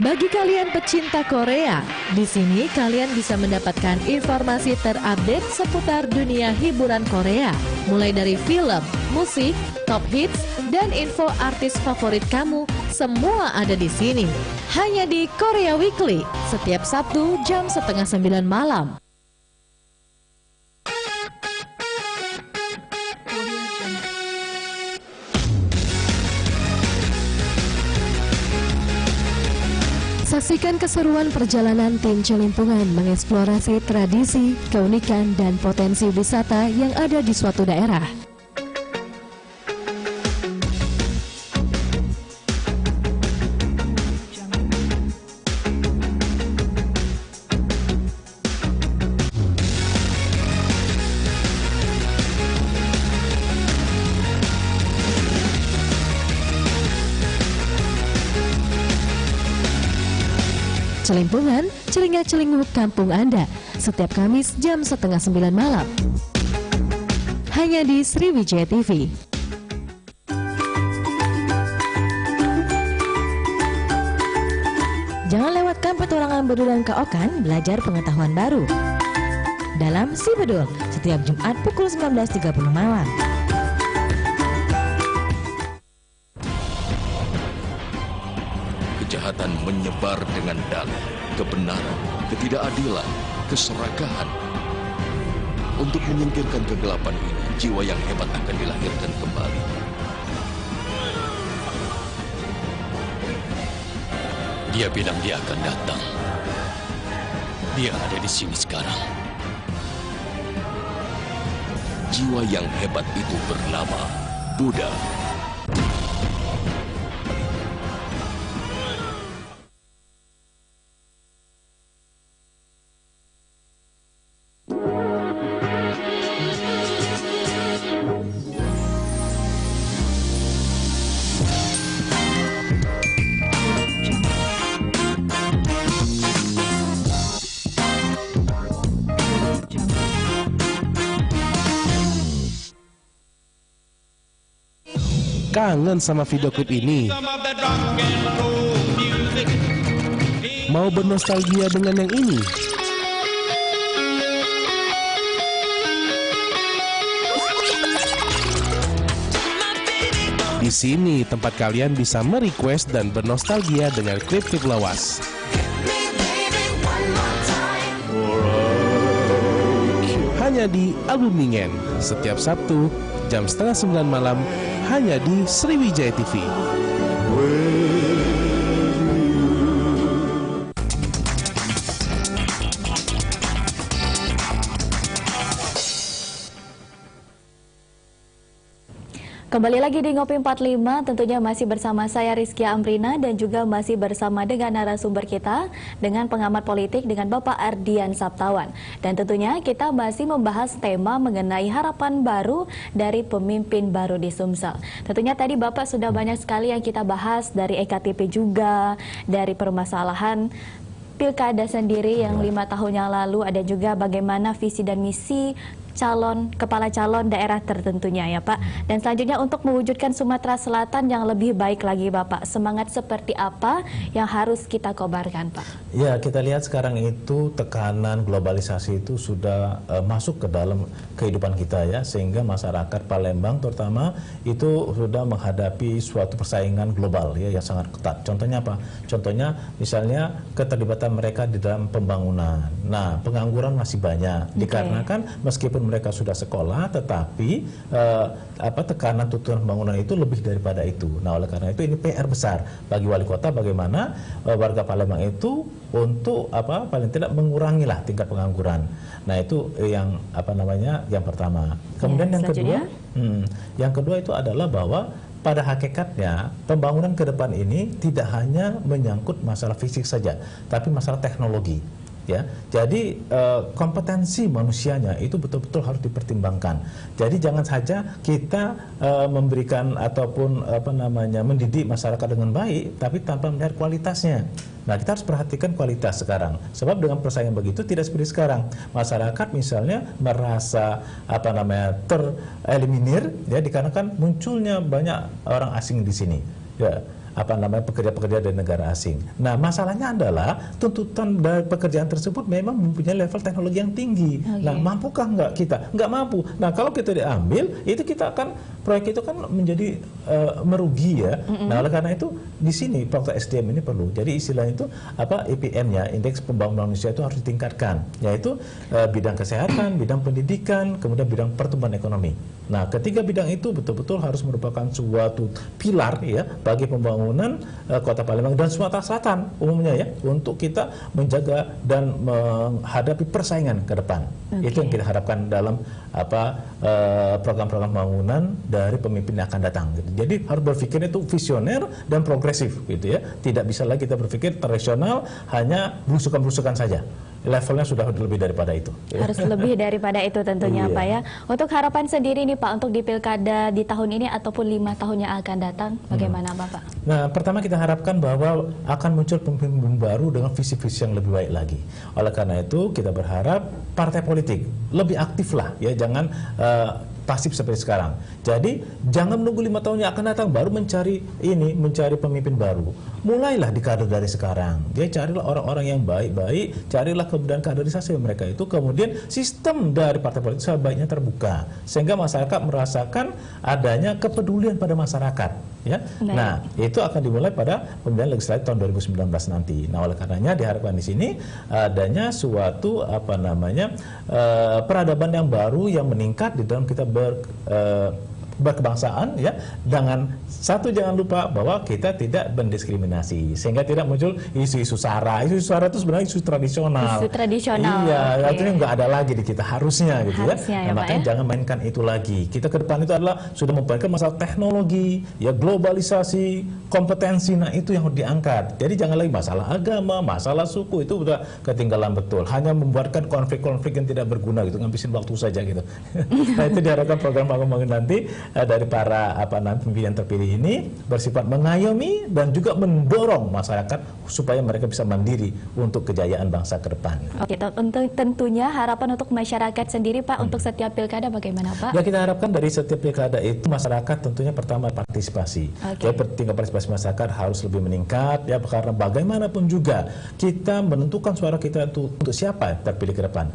Bagi kalian pecinta Korea, di sini kalian bisa mendapatkan informasi terupdate seputar dunia hiburan Korea, mulai dari film, musik, top hits, dan info artis favorit kamu, semua ada di sini. Hanya di Korea Weekly, setiap Sabtu jam 8:30 malam. Saksikan keseruan perjalanan tim Celimpungan mengeksplorasi tradisi, keunikan, dan potensi wisata yang ada di suatu daerah. Celimpungan, celingak-celinguk kampung Anda, setiap Kamis jam 8:30 malam. Hanya di Sriwijaya TV. Jangan lewatkan petualangan Bedul dan Kak Okan belajar pengetahuan baru dalam Si Bedul setiap Jumat pukul 19.30 malam. Kejahatan menyebar dengan dalih, kebenaran, ketidakadilan, keserakahan. Untuk menyingkirkan kegelapan ini, jiwa yang hebat akan dilahirkan kembali. Dia bilang dia akan datang. Dia ada di sini sekarang. Jiwa yang hebat itu bernama Buddha. Kangen sama video klip ini? Mau bernostalgia dengan yang ini? Di sini tempat kalian bisa merequest dan bernostalgia dengan klip-klip lawas. Hanya di Album Ningen, setiap Sabtu jam 8:30 malam, hanya di Sriwijaya TV. Kembali lagi di Ngopi 45, tentunya masih bersama saya Rizkia Amrina dan juga masih bersama dengan narasumber kita, dengan pengamat politik, dengan Bapak Ardian Saptawan. Dan tentunya kita masih membahas tema mengenai harapan baru dari pemimpin baru di Sumsel. Tentunya tadi Bapak sudah banyak sekali yang kita bahas, dari EKTP juga, dari permasalahan pilkada sendiri yang 5 tahun yang lalu, ada juga bagaimana visi dan misi kepala calon daerah tertentunya ya Pak. Dan selanjutnya untuk mewujudkan Sumatera Selatan yang lebih baik lagi Bapak, semangat seperti apa yang harus kita kobarkan Pak? Ya, kita lihat sekarang itu tekanan globalisasi itu sudah masuk ke dalam kehidupan kita ya, sehingga masyarakat Palembang terutama itu sudah menghadapi suatu persaingan global ya yang sangat ketat. Contohnya apa? Contohnya misalnya keterlibatan mereka di dalam pembangunan. Nah, pengangguran masih banyak dikarenakan meskipun mereka sudah sekolah, tetapi tekanan tuntutan pembangunan itu lebih daripada itu. Nah, oleh karena itu ini PR besar bagi wali kota, bagaimana warga Palembang itu untuk paling tidak mengurangilah tingkat pengangguran. Nah, itu yang yang pertama. Kemudian yang kedua itu adalah bahwa pada hakikatnya pembangunan ke depan ini tidak hanya menyangkut masalah fisik saja, tapi masalah teknologi. Ya, jadi kompetensi manusianya itu betul-betul harus dipertimbangkan. Jadi jangan saja kita memberikan ataupun mendidik masyarakat dengan baik, tapi tanpa melihat kualitasnya. Nah, kita harus perhatikan kualitas sekarang. Sebab dengan persaingan begitu tidak seperti sekarang. Masyarakat misalnya merasa tereliminir, ya dikarenakan munculnya banyak orang asing di sini. Ya. pekerja-pekerja dari negara asing. Nah, masalahnya adalah tuntutan dari pekerjaan tersebut memang mempunyai level teknologi yang tinggi. Nah, mampukah nggak kita? Nggak mampu. Nah, kalau kita diambil, itu kita akan proyek itu kan menjadi merugi ya. Nah, oleh karena itu di sini faktor SDM ini perlu. Jadi istilahnya itu IPM-nya, Indeks Pembangunan Manusia itu harus ditingkatkan, yaitu bidang kesehatan, bidang pendidikan, kemudian bidang pertumbuhan ekonomi. Nah, ketiga bidang itu betul-betul harus merupakan suatu pilar ya bagi pembangunan Kota Palembang dan Sumatera Selatan umumnya ya, untuk kita menjaga dan menghadapi persaingan ke depan. Itu yang kita harapkan dalam program-program pembangunan dari pemimpin yang akan datang. Jadi harus berpikirnya itu visioner dan progresif gitu ya. Tidak bisa lagi kita berpikir tradisional hanya belusukan-belusukan saja. Levelnya sudah lebih daripada itu. Harus lebih daripada itu tentunya Pak ya. Untuk harapan sendiri nih Pak untuk di pilkada di tahun ini ataupun 5 tahun yang akan datang, bagaimana Bapak? Nah, pertama kita harapkan bahwa akan muncul pemimpin baru dengan visi-visi yang lebih baik lagi. Oleh karena itu kita berharap partai politik lebih aktif lah ya, jangan pasif seperti sekarang. Jadi jangan menunggu 5 tahun yang akan datang baru mencari pemimpin baru. Mulailah di kader dari sekarang. Dia carilah orang-orang yang baik-baik, carilah kemudian kaderisasi mereka itu, kemudian sistem dari partai politik sebaiknya terbuka sehingga masyarakat merasakan adanya kepedulian pada masyarakat. Ya. Nah, itu akan dimulai pada pemilihan legislatif tahun 2019 nanti. Nah, oleh karenanya diharapkan di sini adanya suatu peradaban yang baru yang meningkat di dalam kita berkebangsaan ya. Jangan lupa bahwa kita tidak mendiskriminasi sehingga tidak muncul isu-isu SARA. Isu-isu SARA itu sebenarnya isu tradisional. Isu tradisional. Iya, artinya nggak ada lagi di kita harusnya gitu ya. Nah, makanya jangan mainkan itu lagi. Kita ke depan itu adalah sudah memperhatikan masalah teknologi, ya globalisasi, kompetensi. Nah, itu yang harus diangkat. Jadi jangan lagi masalah agama, masalah suku itu udah ketinggalan betul. Hanya membuatkan konflik-konflik yang tidak berguna gitu, ngabisin waktu saja gitu. Nah, itu diharapkan program pembangunan nanti dari para pimpinan terpilih ini bersifat mengayomi dan juga mendorong masyarakat supaya mereka bisa mandiri untuk kejayaan bangsa ke depan. Oke, tentunya harapan untuk masyarakat sendiri Pak untuk setiap pilkada bagaimana Pak? Ya, kita harapkan dari setiap pilkada itu masyarakat tentunya pertama partisipasi. Ya, tingkat partisipasi masyarakat harus lebih meningkat ya, karena bagaimanapun juga kita menentukan suara kita itu untuk siapa terpilih ke depan.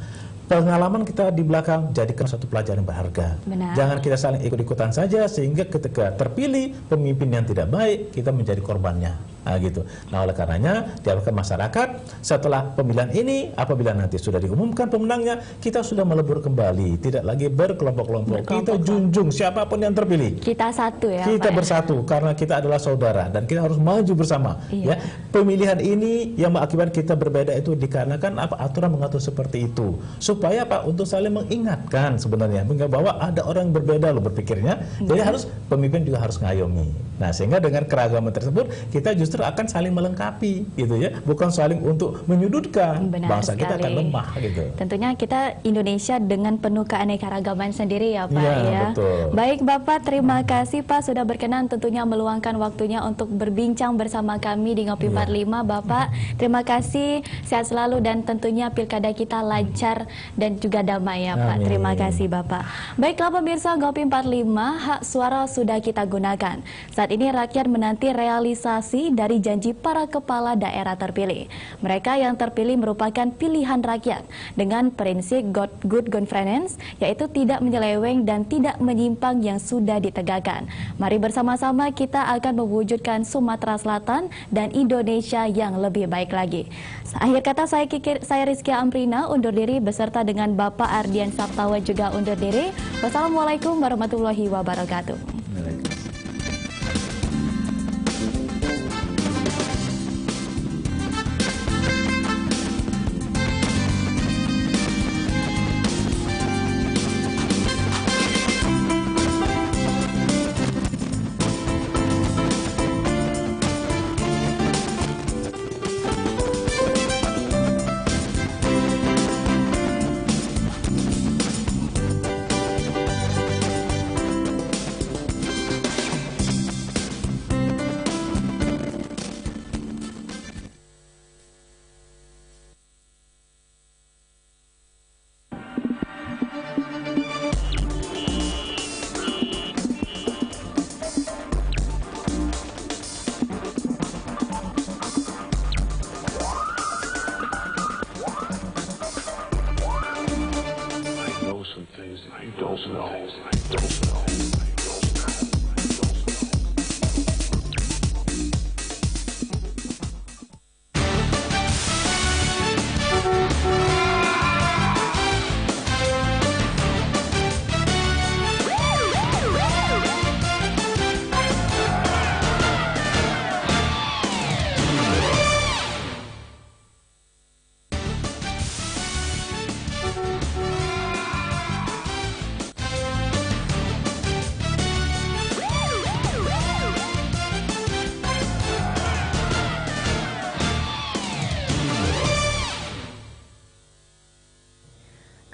Pengalaman kita di belakang jadikan satu pelajaran yang berharga. Benar. Jangan kita saling ikut-ikutan saja sehingga ketika terpilih pemimpin yang tidak baik kita menjadi korbannya. Nah, gitu. Nah, oleh karenanya diharapkan masyarakat setelah pemilihan ini apabila nanti sudah diumumkan pemenangnya, kita sudah melebur kembali, tidak lagi berkelompok-kelompok. Kita junjung siapapun yang terpilih. Kita satu ya. Kita Pak, bersatu karena kita adalah saudara dan kita harus maju bersama. Ya, pemilihan ini yang mengakibatkan kita berbeda itu dikarenakan aturan mengatur seperti itu. Supaya untuk saling mengingatkan sebenarnya bahwa ada orang yang berbeda loh berpikirnya. Jadi harus pemimpin juga harus ngayomi. Nah, sehingga dengan keragaman tersebut kita justru akan saling melengkapi gitu ya, bukan saling untuk menyudutkan. Bangsa kita akan lemah gitu. Tentunya kita Indonesia dengan penuh keanekaragaman sendiri ya Pak ya. Betul. Baik Bapak, terima kasih Pak sudah berkenan tentunya meluangkan waktunya untuk berbincang bersama kami di Ngopi 45 Bapak. Terima kasih, sehat selalu dan tentunya pilkada kita lancar dan juga damai ya Pak. Terima kasih Bapak. Baiklah pemirsa Ngopi 45, hak suara sudah kita gunakan. Saat ini rakyat menanti realisasi dari janji para kepala daerah terpilih. Mereka yang terpilih merupakan pilihan rakyat dengan prinsip good governance, yaitu tidak menyeleweng dan tidak menyimpang yang sudah ditegakkan. Mari bersama-sama kita akan mewujudkan Sumatera Selatan dan Indonesia yang lebih baik lagi. Akhir kata saya Rizkia Amrina undur diri beserta dengan Bapak Ardian Saptawa juga undur diri. Wassalamualaikum warahmatullahi wabarakatuh.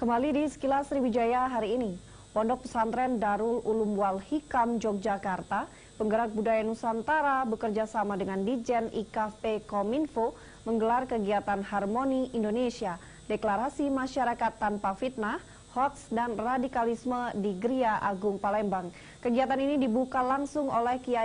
Kembali di Sekilas Sriwijaya hari ini, Pondok Pesantren Darul Ulum Wal Hikam Yogyakarta, penggerak budaya Nusantara bekerja sama dengan Ditjen IKP Kominfo menggelar kegiatan Harmoni Indonesia, deklarasi masyarakat tanpa fitnah, hoaks dan radikalisme di Gria Agung Palembang. Kegiatan ini dibuka langsung oleh Kiai